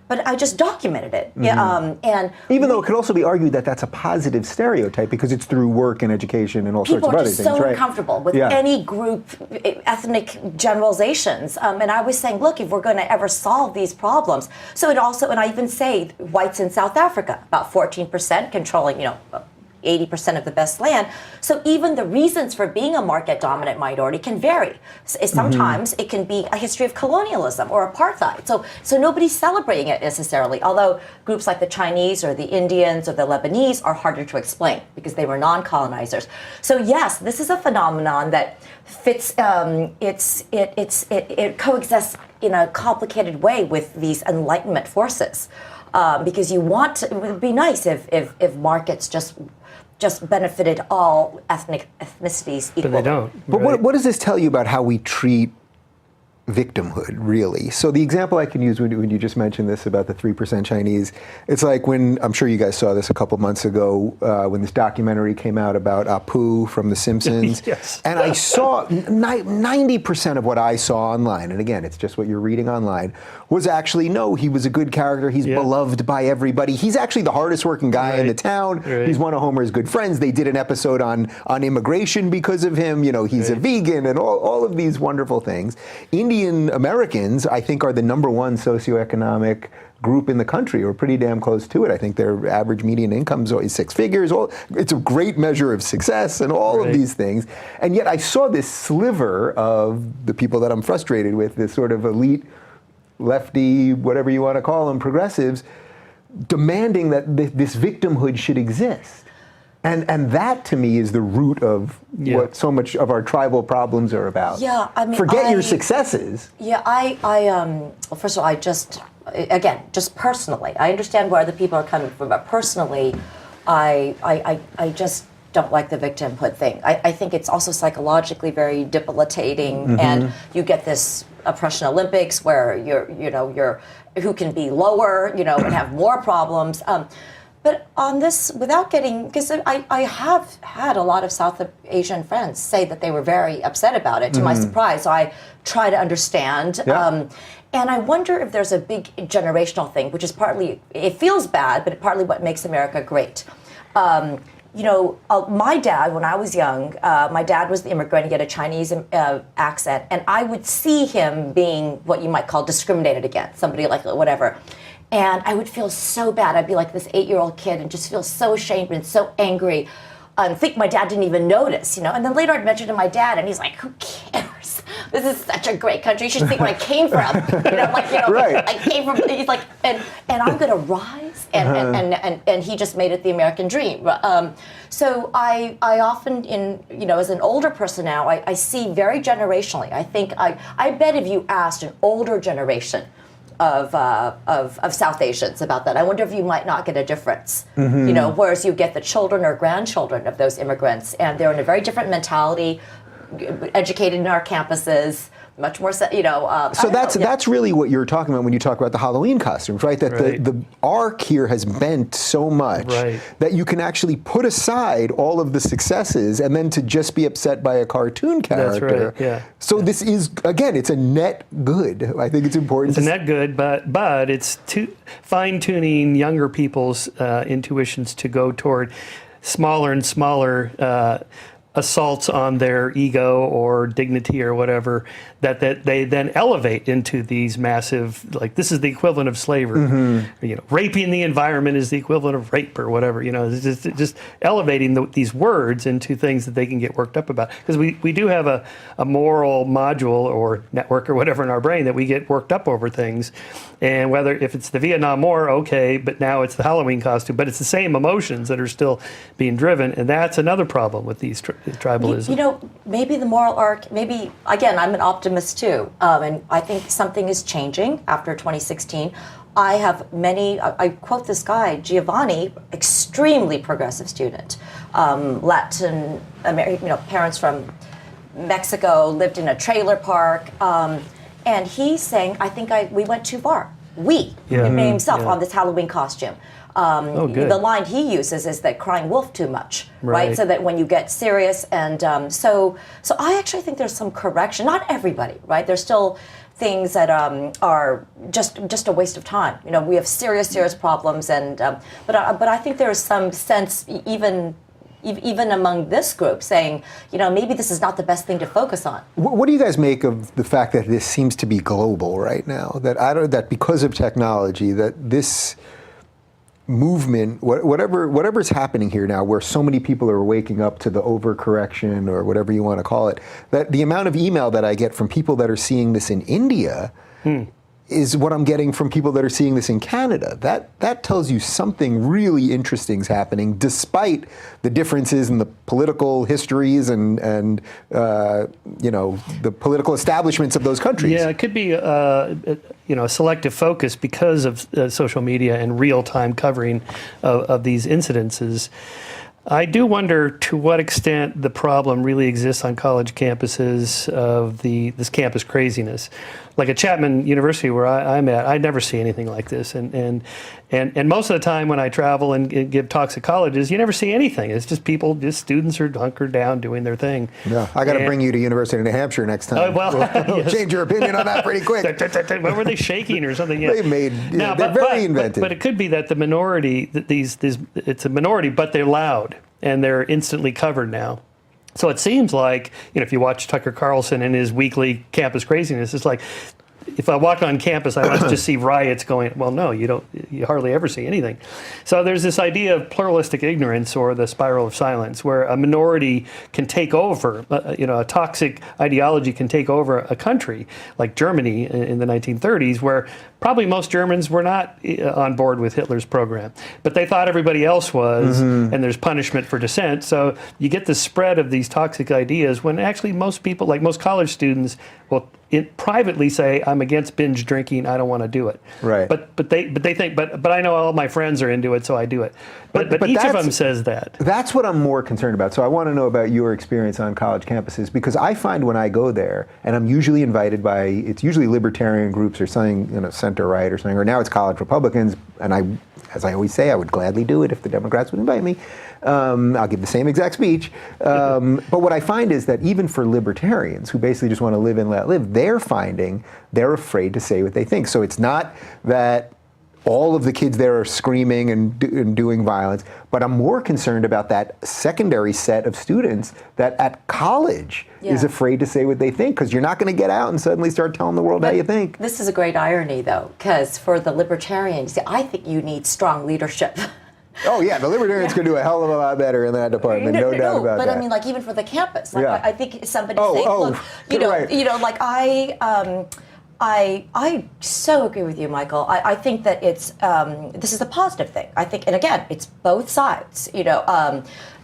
But I just documented it. Mm-hmm. And even though it could also be argued that that's a positive stereotype because it's through work and education and all sorts of other things, right? People are just so uncomfortable with any group ethnic generalizations. And I was saying, look, if we're going to ever solve these problems, so it also, and I even say whites in South Africa, about 14% controlling, 80% of the best land. So even the reasons for being a market-dominant minority can vary. Sometimes it can be a history of colonialism or apartheid. So nobody's celebrating it necessarily, although groups like the Chinese or the Indians or the Lebanese are harder to explain because they were non-colonizers. So yes, this is a phenomenon that fits, it coexists in a complicated way with these Enlightenment forces. Because it would be nice if markets just benefited all ethnicities equally. But they don't. But what does this tell you about how we treat victimhood, really? So the example I can use when you just mentioned this about the 3% Chinese, it's like when, I'm sure you guys saw this a couple months ago, when this documentary came out about Apu from The Simpsons. Yes. And I saw 90% of what I saw online, and again, it's just what you're reading online, was actually, no, he was a good character. He's beloved by everybody. He's actually the hardest working guy in the town. Right. He's one of Homer's good friends. They did an episode on immigration because of him. He's a vegan and all of these wonderful things. Indian Americans, I think, are the number one socioeconomic group in the country, or pretty damn close to it. I think their average median income is always 6 figures. It's a great measure of success and all of these things. And yet I saw this sliver of the people that I'm frustrated with, this sort of elite, lefty, whatever you want to call them, progressives, demanding that this victimhood should exist. And that, to me, is the root of what so much of our tribal problems are about. Yeah, I mean, forget your successes. Yeah, well, first of all, just personally, I understand where other people are coming from, but personally, I just don't like the victimhood thing. I think it's also psychologically very debilitating, and you get this oppression Olympics where you're who can be lower, and have more problems. But on this, without getting, because I have had a lot of South Asian friends say that they were very upset about it, to my surprise. So I try to understand. Yeah. And I wonder if there's a big generational thing, which is partly, it feels bad, but partly what makes America great. My dad, when I was young, my dad was the immigrant. He had a Chinese accent, and I would see him being what you might call discriminated against, somebody like whatever. And I would feel so bad. I'd be like this 8-year-old kid and just feel so ashamed and so angry. And think my dad didn't even notice, And then later I'd mention to my dad, and he's like, "Who cares? This is such a great country. You should think where I came from." Right. I came from. He's like, and I'm gonna rise, and he just made it the American dream. So I often, as an older person now, I see very generationally. I think I bet if you asked an older generation of South Asians about that, I wonder if you might not get a difference. Whereas you get the children or grandchildren of those immigrants, and they're in a very different mentality, educated in our campuses, much more, So that's really what you're talking about when you talk about the Halloween costumes, right? That the arc here has bent so much that you can actually put aside all of the successes and then to just be upset by a cartoon character. That's right. Yeah. So this is, again, it's a net good. I think it's important. It's a net good, but it's fine-tuning younger people's intuitions to go toward smaller and smaller assaults on their ego or dignity or whatever that they then elevate into these massive, like, this is the equivalent of slavery. Raping the environment is the equivalent of rape or whatever. It's just elevating these words into things that they can get worked up about. Because we do have a moral module or network or whatever in our brain that we get worked up over things. And if it's the Vietnam War, okay, but now it's the Halloween costume. But it's the same emotions that are still being driven. And that's another problem with these tribalism. Maybe the moral arc, again, I'm an optimist too. And I think something is changing after 2016. I have I quote this guy, Giovanni, extremely progressive student, Latin American, parents from Mexico, lived in a trailer park. And he's saying, I think we went too far. He named himself on this Halloween costume. The line he uses is that crying wolf too much, right? So that when you get serious, and so I actually think there's some correction. Not everybody, right? There's still things that are just a waste of time. We have serious problems, and but I think there is some sense even among this group saying, maybe this is not the best thing to focus on. What do you guys make of the fact that this seems to be global right now? That because of technology, that this movement, whatever's happening here now, where so many people are waking up to the overcorrection or whatever you want to call it, that the amount of email that I get from people that are seeing this in India is what I'm getting from people that are seeing this in Canada. That tells you something really interesting is happening, despite the differences in the political histories and the political establishments of those countries. Yeah, it could be a selective focus because of social media and real-time covering of these incidences. I do wonder to what extent the problem really exists on college campuses of this campus craziness. Like at Chapman University, where I'm at, I never see anything like this. And most of the time when I travel and give talks at colleges, you never see anything. It's just students are hunkered down doing their thing. Yeah, I got to bring you to University of New Hampshire next time. We'll change your opinion on that pretty quick. What were they shaking or something? Yeah. They're very inventive. But it could be that the minority, it's a minority, but they're loud and they're instantly covered now. So it seems like, if you watch Tucker Carlson and his weekly campus craziness, it's like, if I walk on campus, I must just see riots going. Well, no, you hardly ever see anything. So there's this idea of pluralistic ignorance, or the spiral of silence, where a minority can take over, a toxic ideology can take over a country, like Germany in the 1930s, where probably most Germans were not on board with Hitler's program, but they thought everybody else was, and there's punishment for dissent. So you get the spread of these toxic ideas when actually most people, like most college students, will privately say, I'm against binge drinking, I don't want to do it. Right. But they think, but I know all my friends are into it, so I do it. But each of them says that. That's what I'm more concerned about. So I want to know about your experience on college campuses, because I find when I go there, and I'm usually invited by, it's usually libertarian groups or something, center right or something, or now it's college Republicans, and as I always say, I would gladly do it if the Democrats would invite me. I'll give the same exact speech. But what I find is that even for libertarians who basically just want to live and let live, they're finding they're afraid to say what they think. So it's not that all of the kids there are screaming and doing violence, but I'm more concerned about that secondary set of students that at college is afraid to say what they think, because you're not going to get out and suddenly start telling the world how you think. This is a great irony, though, because for the libertarians, I think you need strong leadership. Oh yeah, the libertarians could do a hell of a lot better in that department, no doubt about that. But I mean, like even for the campus, like I think somebody saying, look, right. Like I so agree with you, Michael. I think that it's this is a positive thing. I think, and again, it's both sides,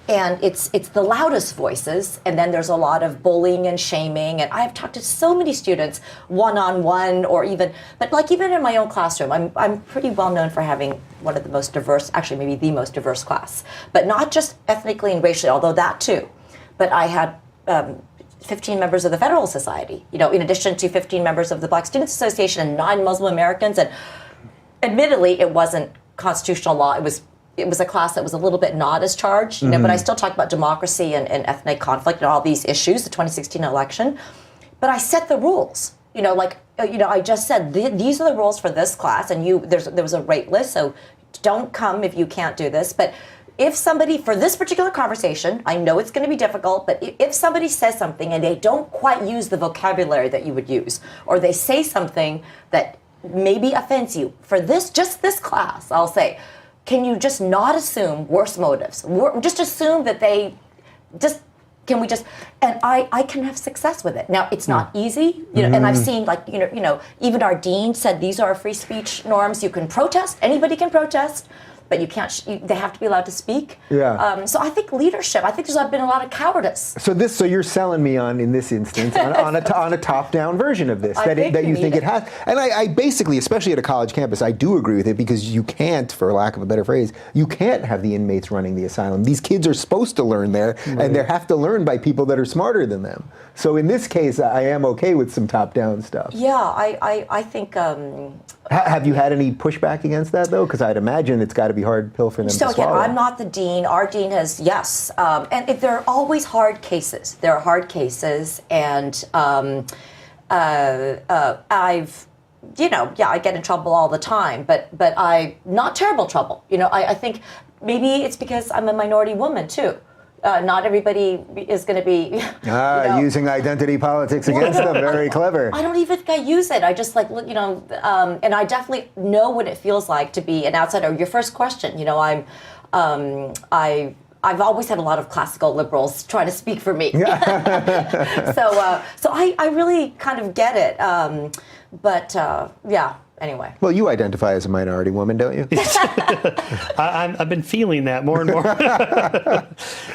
and it's the loudest voices, and then there's a lot of bullying and shaming. And I've talked to so many students one-on-one, or even in my own classroom, I'm pretty well known for having one of the most diverse, actually maybe the most diverse class, but not just ethnically and racially, although that too. But I had 15 members of the Federal Society, in addition to 15 members of the Black Students Association and 9 Muslim Americans. And admittedly, it wasn't constitutional law. It was a class that was a little bit not as charged, but I still talk about democracy and ethnic conflict and all these issues, the 2016 election. But I set the rules. I just said these are the rules for this class, and there was a rate list, so don't come if you can't do this. But if somebody, for this particular conversation, I know it's going to be difficult, but if somebody says something and they don't quite use the vocabulary that you would use, or they say something that maybe offends you, for just this class, I'll say, can you just not assume worse motives? Just assume that and I can have success with it. Now, it's not easy, and I've seen even our dean said these are free speech norms. You can protest, anybody can protest, but you can't. They have to be allowed to speak. Yeah. So I think leadership. I think there's been a lot of cowardice. So you're selling me on, in this instance, on a top-down version of this that you think it has. And I basically, especially at a college campus, I do agree with it, because you can't, for lack of a better phrase, you can't have the inmates running the asylum. These kids are supposed to learn there, and they have to learn by people that are smarter than them. So in this case, I am okay with some top-down stuff. Yeah, I think. Have you had any pushback against that, though? Because I'd imagine it's got to be a hard pill for them to swallow. So again, I'm not the dean. Our dean has, yes. And if there are always hard cases. There are hard cases, and I've, I get in trouble all the time, but not terrible trouble. I think maybe it's because I'm a minority woman, too. Not everybody is going to be using identity politics against them. Very clever. I don't even think I use it. I just and I definitely know what it feels like to be an outsider. Your first question, I've always had a lot of classical liberals try to speak for me. So I really kind of get it. Anyway. Well, you identify as a minority woman, don't you? I've been feeling that more and more.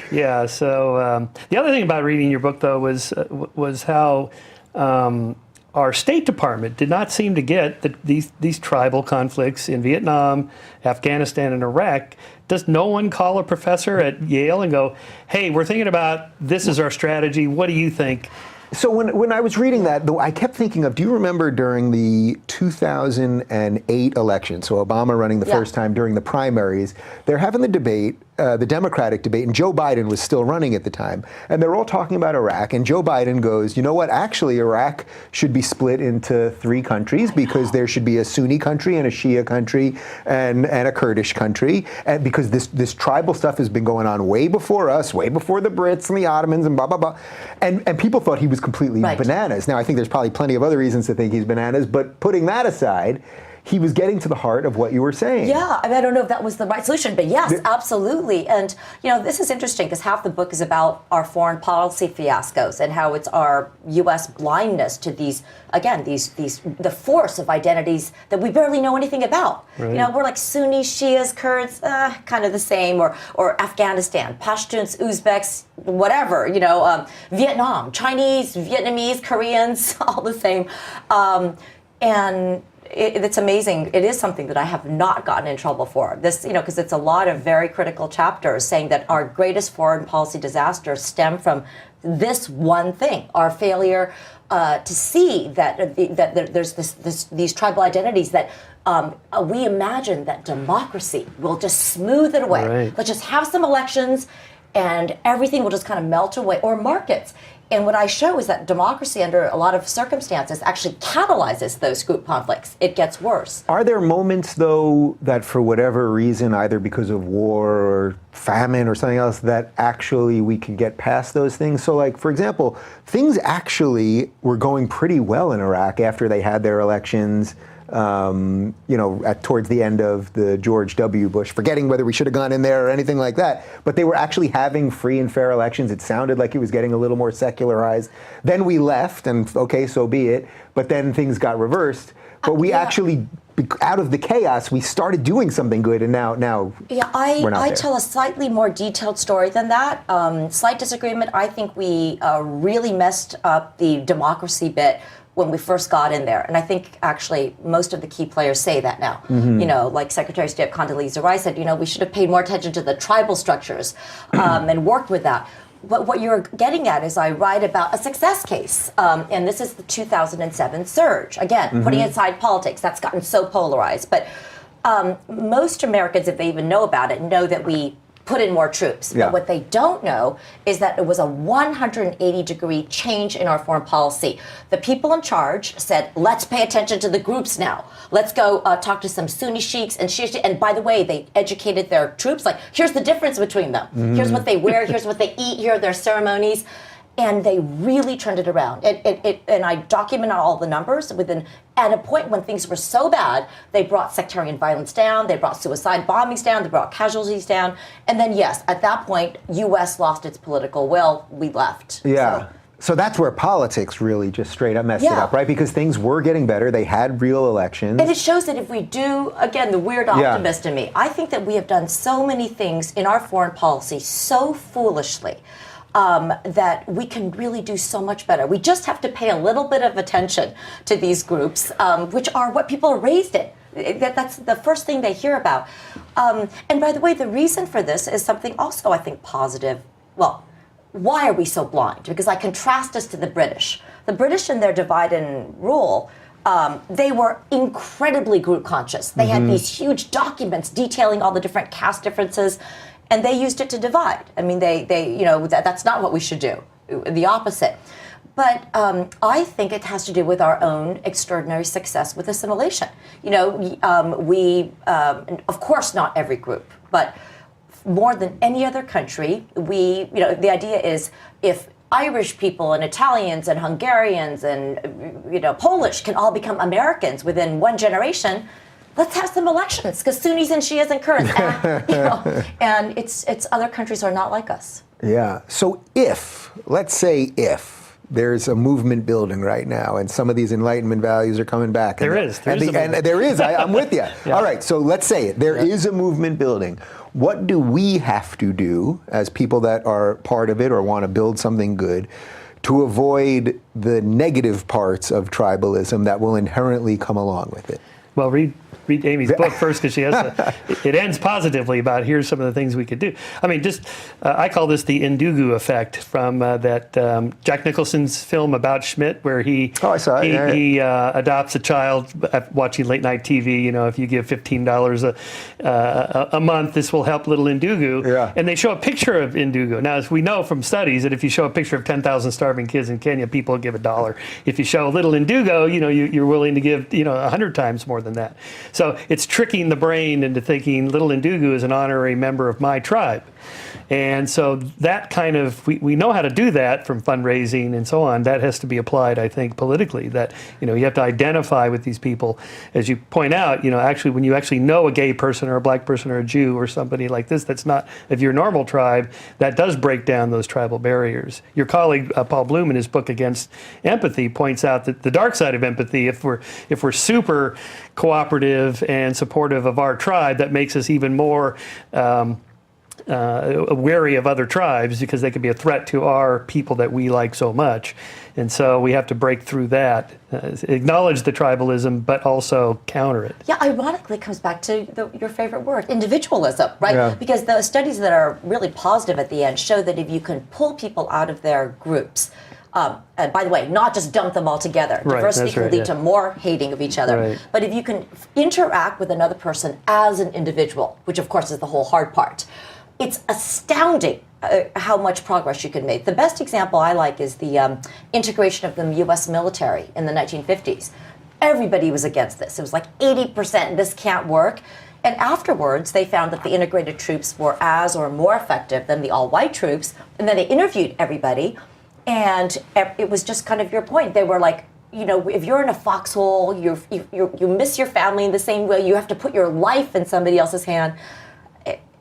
Yeah. So the other thing about reading your book, though, was how our State Department did not seem to get these tribal conflicts in Vietnam, Afghanistan, and Iraq. Does no one call a professor at Yale and go, "Hey, we're thinking about this is our strategy. What do you think?" So when I was reading that, though, I kept thinking of, do you remember during the 2008 election, so Obama running the first time during the primaries, they're having the debate, the Democratic debate, and Joe Biden was still running at the time. And they're all talking about Iraq, and Joe Biden goes, you know what, actually Iraq should be split into 3 countries, because there should be a Sunni country and a Shia country and a Kurdish country, and because this tribal stuff has been going on way before us, way before the Brits and the Ottomans and blah, blah, blah. And people thought he was completely bananas. Now, I think there's probably plenty of other reasons to think he's bananas, but putting that aside, he was getting to the heart of what you were saying. Yeah, I don't know if that was the right solution, but yes, absolutely. And, this is interesting, because half the book is about our foreign policy fiascos and how it's our U.S. blindness to the force of identities that we barely know anything about. Right. We're like Sunni, Shias, Kurds, kind of the same, or Afghanistan, Pashtuns, Uzbeks, whatever, Vietnam, Chinese, Vietnamese, Koreans, all the same. And it's amazing. It is something that I have not gotten in trouble for. This, because it's a lot of very critical chapters saying that our greatest foreign policy disasters stem from this one thing, our failure to see that there's these tribal identities that we imagine that democracy will just smooth it away. Right. Let's just have some elections and everything will just kind of melt away, or markets. And what I show is that democracy, under a lot of circumstances, actually catalyzes those group conflicts. It gets worse. Are there moments, though, that for whatever reason, either because of war or famine or something else, that actually we can get past those things? So, like, for example, things actually were going pretty well in Iraq after they had their elections. Towards the end of the George W. Bush, forgetting whether we should have gone in there or anything like that, but they were actually having free and fair elections. It sounded like it was getting a little more secularized. Then we left, and okay, so be it, but then things got reversed. But we actually, out of the chaos, we started doing something good, and now we're not I there. tell a slightly more detailed story than that. Slight disagreement. I think we really messed up the democracy bit when we first got in there. And I think actually most of the key players say that now. Like Secretary of State Condoleezza Rice said, we should have paid more attention to the tribal structures and worked with that. But what you're getting at is I write about a success case. And this is the 2007 surge. Again, putting aside politics, that's gotten so polarized. But most Americans, if they even know about it, know that we put in more troops. Yeah. But what they don't know is that it was a 180-degree change in our foreign policy. The people in charge said, let's pay attention to the groups now. Let's go talk to some Sunni sheiks and Shia. And by the way, they educated their troops. Like, here's the difference between them. Here's what they wear. Here's what they eat. Here are their ceremonies. And they really turned it around. And I document all the numbers. At a point when things were so bad, they brought sectarian violence down, they brought suicide bombings down, they brought casualties down. And then, yes, at that point, U.S. lost its political will. We left. Yeah. So that's where politics really just straight up messed it up, right? Because things were getting better. They had real elections. And it shows that if we do, again, the weird optimist in me, I think that we have done so many things in our foreign policy so foolishly that we can really do so much better. We just have to pay a little bit of attention to these groups, which are what people are raised in. That's the first thing they hear about. And by the way, the reason for this is something also, I think, positive. Well, why are we so blind? Because I contrast us to the British. The British in their divide and rule, they were incredibly group conscious. They had these huge documents detailing all the different caste differences, and they used it to divide. I mean, that's not what we should do. The opposite. But I think it has to do with our own extraordinary success with assimilation. Of course, not every group, but more than any other country, the idea is if Irish people and Italians and Hungarians and Polish can all become Americans within one generation, let's have some elections, because Sunnis and Shias and Kurds, and it's other countries are not like us. Yeah. So let's say there's a movement building right now, and some of these Enlightenment values are coming back. There is. I'm with you. Yeah. All right. So let's say there is a movement building. What do we have to do as people that are part of it or want to build something good to avoid the negative parts of tribalism that will inherently come along with it? Well, read Amy's book first, because she has it ends positively about here's some of the things we could do. I mean, I call this the Ndugu effect from that Jack Nicholson's film about Schmidt, where he adopts a child watching late night TV. If you give $15 a month, this will help little Ndugu. Yeah. And they show a picture of Ndugu. Now, as we know from studies, that if you show a picture of 10,000 starving kids in Kenya, people will give $1. If you show a little Ndugu, you're willing to give 100 times more than that. So it's tricking the brain into thinking little Ndugu is an honorary member of my tribe. And so that kind of, we know how to do that from fundraising and so on. That has to be applied, I think, politically, that, you have to identify with these people. As you point out, actually, when you actually know a gay person or a black person or a Jew or somebody like this, that's not of your normal tribe, that does break down those tribal barriers. Your colleague, Paul Bloom, in his book Against Empathy, points out that the dark side of empathy, if we're super cooperative and supportive of our tribe, that makes us even more wary of other tribes, because they could be a threat to our people that we like so much. And so we have to break through that, acknowledge the tribalism, but also counter it. Yeah, ironically, it comes back to your favorite word, individualism, right? Yeah. Because the studies that are really positive at the end show that if you can pull people out of their groups, And by the way, not just dump them all together. Right, Diversity can lead to more hating of each other. Right. But if you can interact with another person as an individual, which of course is the whole hard part, it's astounding how much progress you can make. The best example I like is the integration of the U.S. military in the 1950s. Everybody was against this. It was like 80%, this can't work. And afterwards, they found that the integrated troops were as or more effective than the all-white troops. And then they interviewed everybody. And it was just kind of your point. They were like, you know, if you're in a foxhole, you miss your family in the same way. You have to put your life in somebody else's hand.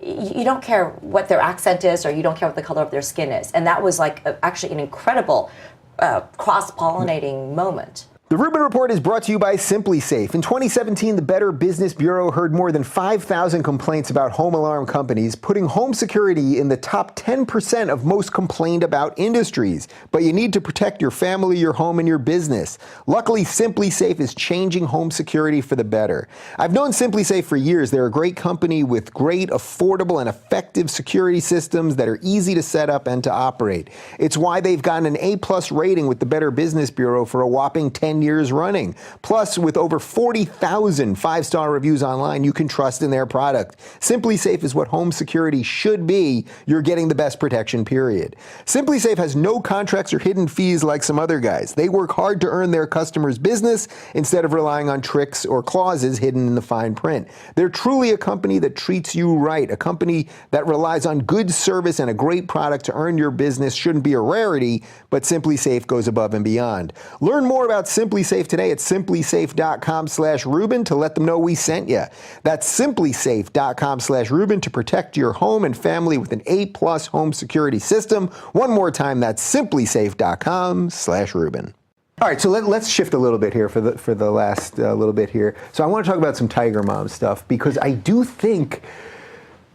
You don't care what their accent is, or you don't care what the color of their skin is. And that was like actually an incredible cross-pollinating moment. The Rubin Report is brought to you by Simply Safe. In 2017, the Better Business Bureau heard more than 5,000 complaints about home alarm companies, putting home security in the top 10% of most complained about industries. But you need to protect your family, your home, and your business. Luckily, Simply Safe is changing home security for the better. I've known Simply Safe for years. They're a great company with great, affordable, and effective security systems that are easy to set up and to operate. It's why they've gotten an A+ rating with the Better Business Bureau for a whopping 10 years running. Plus, with over 40,000 5-star reviews online, you can trust in their product. Simply Safe is what home security should be. You're getting the best protection, period. Simply Safe has no contracts or hidden fees like some other guys. They work hard to earn their customers' business instead of relying on tricks or clauses hidden in the fine print. They're truly a company that treats you right, a company that relies on good service and a great product to earn your business. Shouldn't be a rarity, but Simply Safe goes above and beyond. Learn more about Simply Safe today at simplysafe.com/Rubin to let them know we sent you. That's simplysafe.com/Rubin to protect your home and family with an A+ home security system. One more time, that's simplysafe.com/Rubin. All right, so let's shift a little bit here for the last little bit here. So I want to talk about some Tiger Mom stuff, because I do think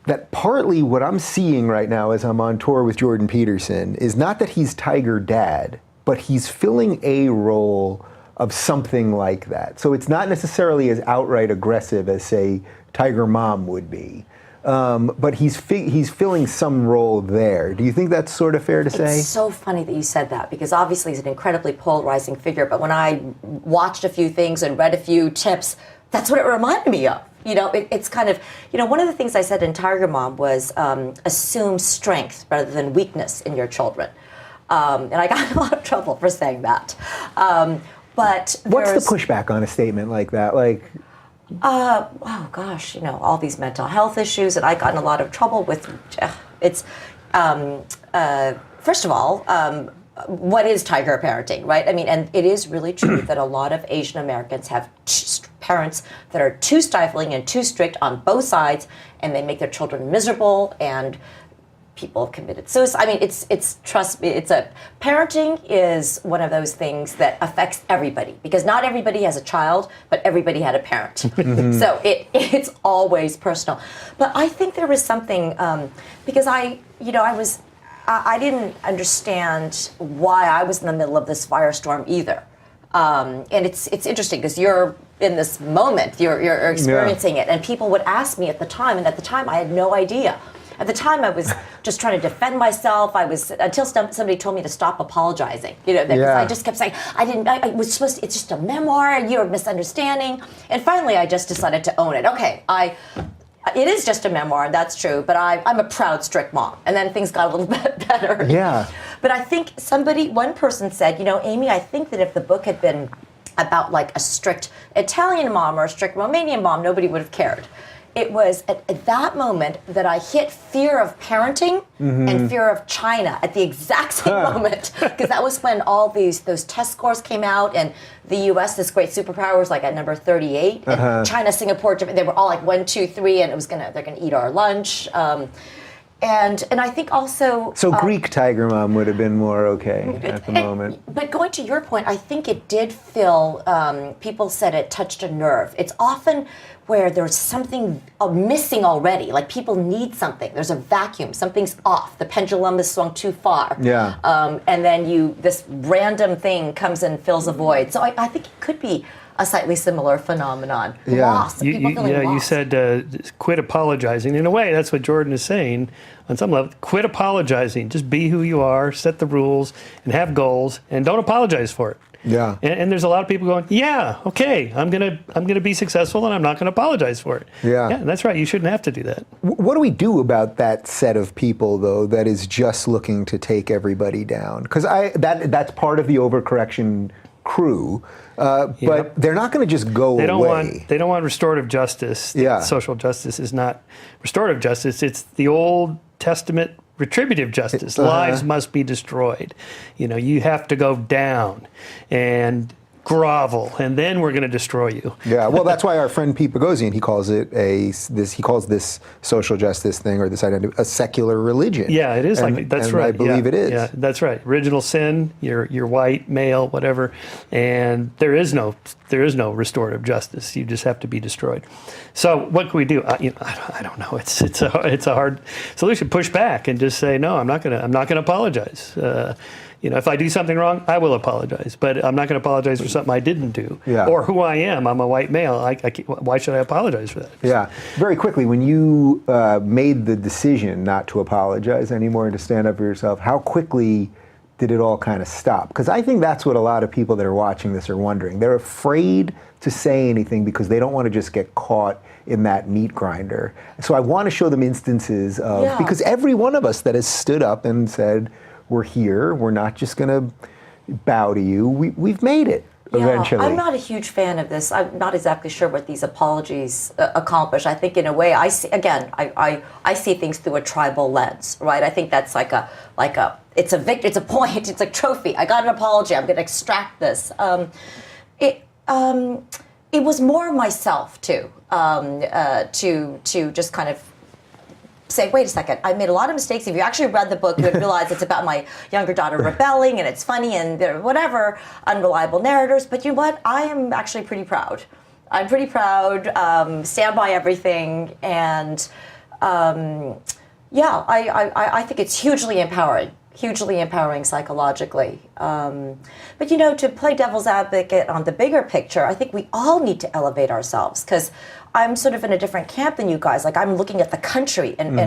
that partly what I'm seeing right now as I'm on tour with Jordan Peterson is not that he's Tiger Dad, but he's filling a role of something like that. So it's not necessarily as outright aggressive as, say, Tiger Mom would be. But he's filling some role there. Do you think that's sort of fair to say? It's so funny that you said that, because obviously he's an incredibly polarizing figure. But when I watched a few things and read a few tips, that's what it reminded me of. You know, it's kind of, you know, one of the things I said in Tiger Mom was assume strength rather than weakness in your children. And I got in a lot of trouble for saying that. But what's the pushback on a statement like that? Like, oh gosh, you know, all these mental health issues, and I got in a lot of trouble with. It's first of all, what is tiger parenting, right? I mean, and it is really true that a lot of Asian Americans have parents that are too stifling and too strict on both sides, and they make their children miserable, and people have committed suicide. I mean, it's trust me, parenting is one of those things that affects everybody, because not everybody has a child, but everybody had a parent. So it's always personal. But I think there was something, because I didn't understand why I was in the middle of this firestorm either. And it's interesting, because you're in this moment, you're experiencing it, and people would ask me at the time, and at the time I had no idea. At the time, I was just trying to defend myself. Until somebody told me to stop apologizing. You know, because I just kept saying, I was supposed to, it's just a memoir, you're misunderstanding. And finally, I just decided to own it. Okay, it is just a memoir, that's true, but I'm a proud, strict mom. And then things got a little bit better. Yeah. But I think one person said, you know, Amy, I think that if the book had been about like a strict Italian mom or a strict Romanian mom, nobody would have cared. It was at that moment that I hit fear of parenting and fear of China at the exact same moment, because that was when all those test scores came out, and the U.S., this great superpower, was like at number 38, and China, Singapore, Japan, they were all like 1, 2, 3, and they're gonna eat our lunch. And I think also... So Greek Tiger Mom would have been more okay at the moment. But going to your point, I think it did feel, people said it touched a nerve. It's often where there's something missing already, like people need something. There's a vacuum, something's off. The pendulum is swung too far. Yeah. And then this random thing comes and fills a void. So I think it could be a slightly similar phenomenon. Yeah. Loss. People feeling you lost. said quit apologizing. In a way, that's what Jordan is saying on some level. Quit apologizing. Just be who you are, set the rules, and have goals, and don't apologize for it. Yeah. And there's a lot of people going, yeah, okay, I'm gonna be successful, and I'm not gonna apologize for it. Yeah. That's right. You shouldn't have to do that. What do we do about that set of people, though, that is just looking to take everybody down? Because that's part of the overcorrection crew, but they're not going to just go away. They don't want restorative justice. Yeah. Social justice is not restorative justice. It's the Old Testament retributive justice. Lives must be destroyed. You have to go down and grovel, and then we're going to destroy you. Yeah, well, that's why our friend Pete Boghossian, he calls this social justice thing, or this identity, a secular religion. Yeah, it is that's right. I believe it is. Yeah, that's right. Original sin. You're white, male, whatever, and there is no restorative justice. You just have to be destroyed. So what can we do? I don't know. It's a hard solution. Push back and just say no. I'm not gonna apologize. If I do something wrong, I will apologize, but I'm not going to apologize for something I didn't do, or who I am. I'm a white male. Why should I apologize for that? Yeah. Very quickly, when you made the decision not to apologize anymore and to stand up for yourself, how quickly did it all kind of stop? Because I think that's what a lot of people that are watching this are wondering. They're afraid to say anything because they don't want to just get caught in that meat grinder. So I want to show them instances of, because every one of us that has stood up and said, we're here, we're not just going to bow to you, we've made it eventually. I'm not a huge fan of this. I'm not exactly sure what these apologies accomplish. I think in a way, I see things through a tribal lens, right? I think that's it's a point, it's a trophy. I got an apology, I'm going to extract this. It was more myself too, to just kind of say, wait a second, I made a lot of mistakes. If you actually read the book, you would realize it's about my younger daughter rebelling, and it's funny, and there are whatever, unreliable narrators. But you know what? I am actually pretty proud. I'm pretty proud, stand by everything, and I think it's hugely empowering psychologically. But to play devil's advocate on the bigger picture, I think we all need to elevate ourselves, because I'm sort of in a different camp than you guys. Like, I'm looking at the country and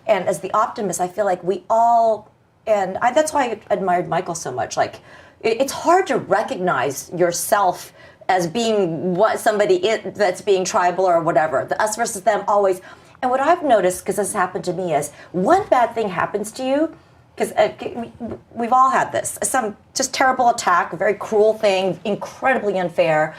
as the optimist, I feel like we all, that's why I admired Michael so much. Like, it's hard to recognize yourself as being somebody that's being tribal or whatever. The us versus them always. And what I've noticed, because this happened to me, is one bad thing happens to you, because we've all had this, some just terrible attack, a very cruel thing, incredibly unfair.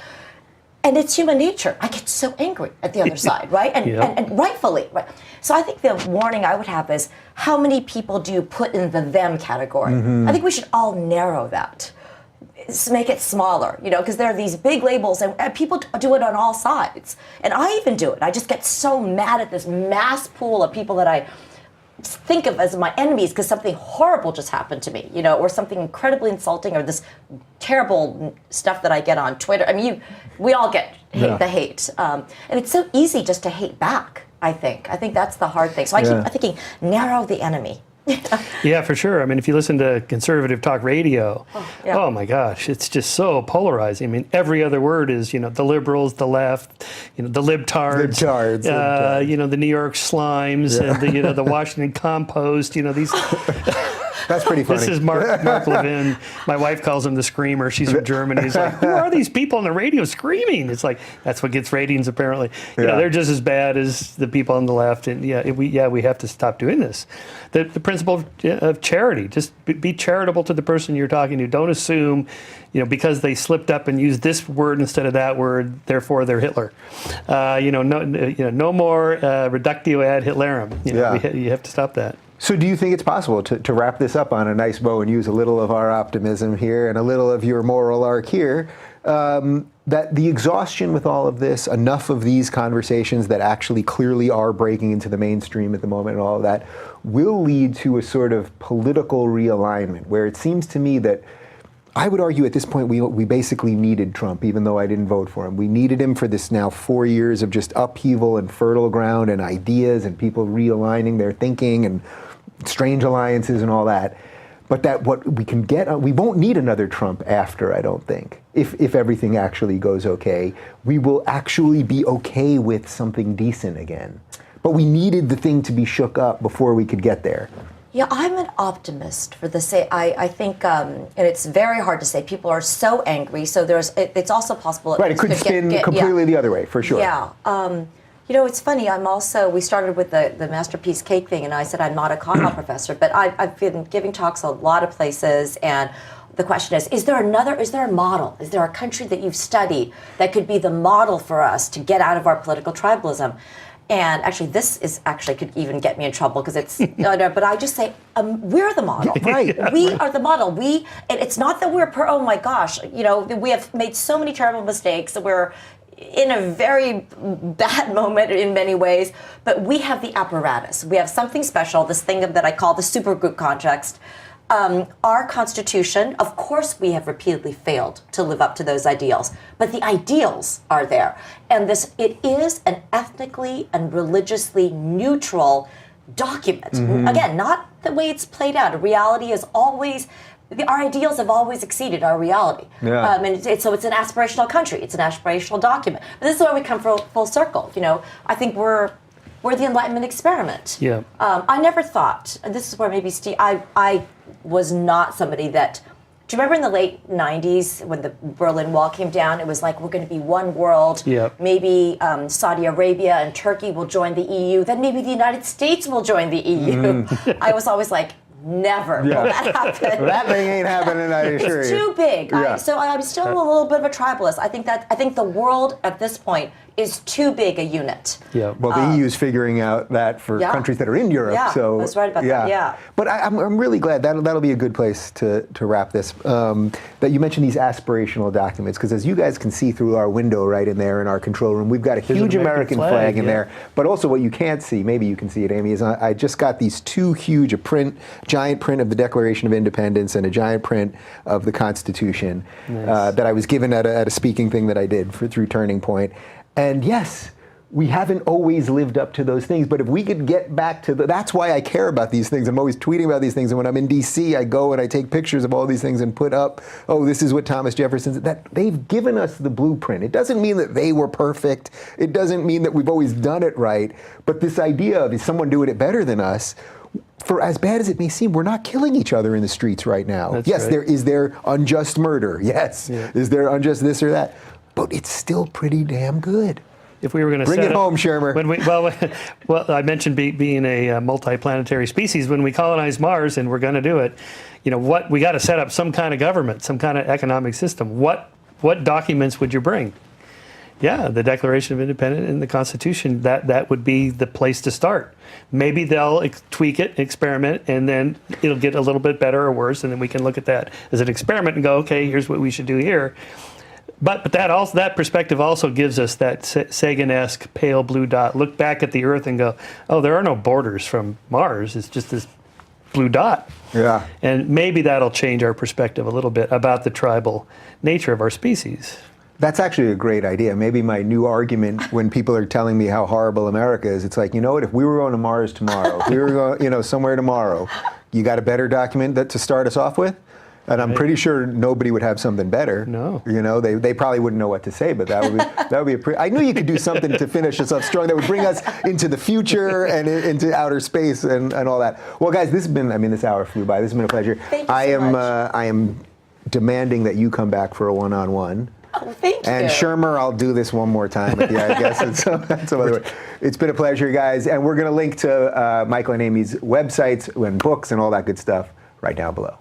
And it's human nature. I get so angry at the other side, right? And rightfully, right? So I think the warning I would have is, how many people do you put in the them category? I think we should all narrow that. Make it smaller, because there are these big labels, and people do it on all sides. And I even do it. I just get so mad at this mass pool of people that I think of as my enemies because something horrible just happened to me, or something incredibly insulting, or this terrible stuff that I get on Twitter. I mean, we all get the hate. And it's so easy just to hate back, I think. I think that's the hard thing. So I keep thinking, narrow the enemy. Yeah, for sure. I mean, if you listen to conservative talk radio, oh my gosh, it's just so polarizing. I mean, every other word is, the liberals, the left, the libtards, the New York slimes, and the Washington compost, these. That's pretty funny. This is Mark Levin. My wife calls him the screamer. She's from Germany. He's like, who are these people on the radio screaming? It's like, that's what gets ratings, apparently. They're just as bad as the people on the left. And we have to stop doing this. The principle of charity, just be charitable to the person you're talking to. Don't assume, because they slipped up and used this word instead of that word, therefore they're Hitler. No more reductio ad Hitlerum. You have to stop that. So do you think it's possible to wrap this up on a nice bow and use a little of our optimism here and a little of your moral arc here, that the exhaustion with all of this, enough of these conversations that actually clearly are breaking into the mainstream at the moment and all of that, will lead to a sort of political realignment where it seems to me that I would argue at this point we basically needed Trump, even though I didn't vote for him. We needed him for this now 4 years of just upheaval and fertile ground and ideas and people realigning their thinking and strange alliances and all that. but that what we can get, we won't need another Trump after, I don't think. If everything actually goes okay, we will actually be okay with something decent again. But we needed the thing to be shook up before we could get there. Yeah, I'm an optimist for the sake. I think, and it's very hard to say. People are so angry, so it's also possible. Right, it could spin completely the other way, for sure. Yeah. You know, it's funny. we started with the masterpiece cake thing, and I said I'm not a con law professor, but I've been giving talks a lot of places, and the question is there a model? Is there a country that you've studied that could be the model for us to get out of our political tribalism? And actually, could even get me in trouble because it's no, but I just say we're the model, right? We are the model. And it's not that we're oh my gosh, you know, we have made so many terrible mistakes. We're in a very bad moment in many ways, but we have the apparatus. We have something special. This thing that I call the supergroup context. Our Constitution, of course, we have repeatedly failed to live up to those ideals, but the ideals are there. And it is an ethnically and religiously neutral document. Mm-hmm. Again, not the way it's played out. Reality is always, our ideals have always exceeded our reality. Yeah. So it's an aspirational country. It's an aspirational document. But this is where we come full circle. You know, I think we're the Enlightenment experiment. Yeah. I never thought, and this is where maybe Steve, I was not somebody that, do you remember in the late 90s when the Berlin Wall came down, it was like, we're going to be one world. Yep. Maybe Saudi Arabia and Turkey will join the EU, then maybe the United States will join the EU. I was always like, never will that happen. That thing ain't happening, I assure you. It's too big. Yeah. So I'm still a little bit of a tribalist. I think the world at this point is too big a unit. Yeah. Well, the EU is figuring out that for countries that are in Europe. Yeah, so I was right about that. Yeah. But I'm really glad that'll be a good place to wrap this. That you mentioned these aspirational documents, because as you guys can see through our window right in there in our control room, we've got a huge American flag in there. But also what you can't see, maybe you can see it, Amy, is I just got these two huge, giant print of the Declaration of Independence and a giant print of the Constitution. Nice. That I was given at a speaking thing that I did through Turning Point. And yes, we haven't always lived up to those things, but if we could get back to that's why I care about these things. I'm always tweeting about these things, and when I'm in DC, I go and I take pictures of all these things and put up, this is what Thomas Jefferson said. That they've given us the blueprint. It doesn't mean that they were perfect. It doesn't mean that we've always done it right, but this idea of is someone doing it better than us, for as bad as it may seem, we're not killing each other in the streets right now. That's yes, right. Is there unjust murder? Yes. Yeah. Is there unjust this or that? But it's still pretty damn good. If we were going to bring it home, Shermer. Well, I mentioned being a multi-planetary species. When we colonize Mars, and we're going to do it, you know what? We got to set up some kind of government, some kind of economic system. What documents would you bring? Yeah, the Declaration of Independence and the Constitution. That would be the place to start. Maybe they'll tweak it, experiment, and then it'll get a little bit better or worse, and then we can look at that as an experiment and go, okay, here's what we should do here. But that perspective also gives us that Sagan-esque pale blue dot. Look back at the Earth and go, there are no borders from Mars. It's just this blue dot. Yeah. And maybe that'll change our perspective a little bit about the tribal nature of our species. That's actually a great idea. Maybe my new argument when people are telling me how horrible America is, it's like, you know what, if we were going to Mars tomorrow, if we were going, somewhere tomorrow, you got a better document to start us off with? And I'm pretty sure nobody would have something better. No. They probably wouldn't know what to say, but that would be I knew you could do something to finish us up strong that would bring us into the future and into outer space and all that. Well, guys, this hour flew by. This has been a pleasure. Thank you so much. I am demanding that you come back for a one-on-one. Oh, thank you. And Shermer, I'll do this one more time at the end, I guess. It's been a pleasure, guys. And we're going to link to Michael and Amy's websites and books and all that good stuff right down below.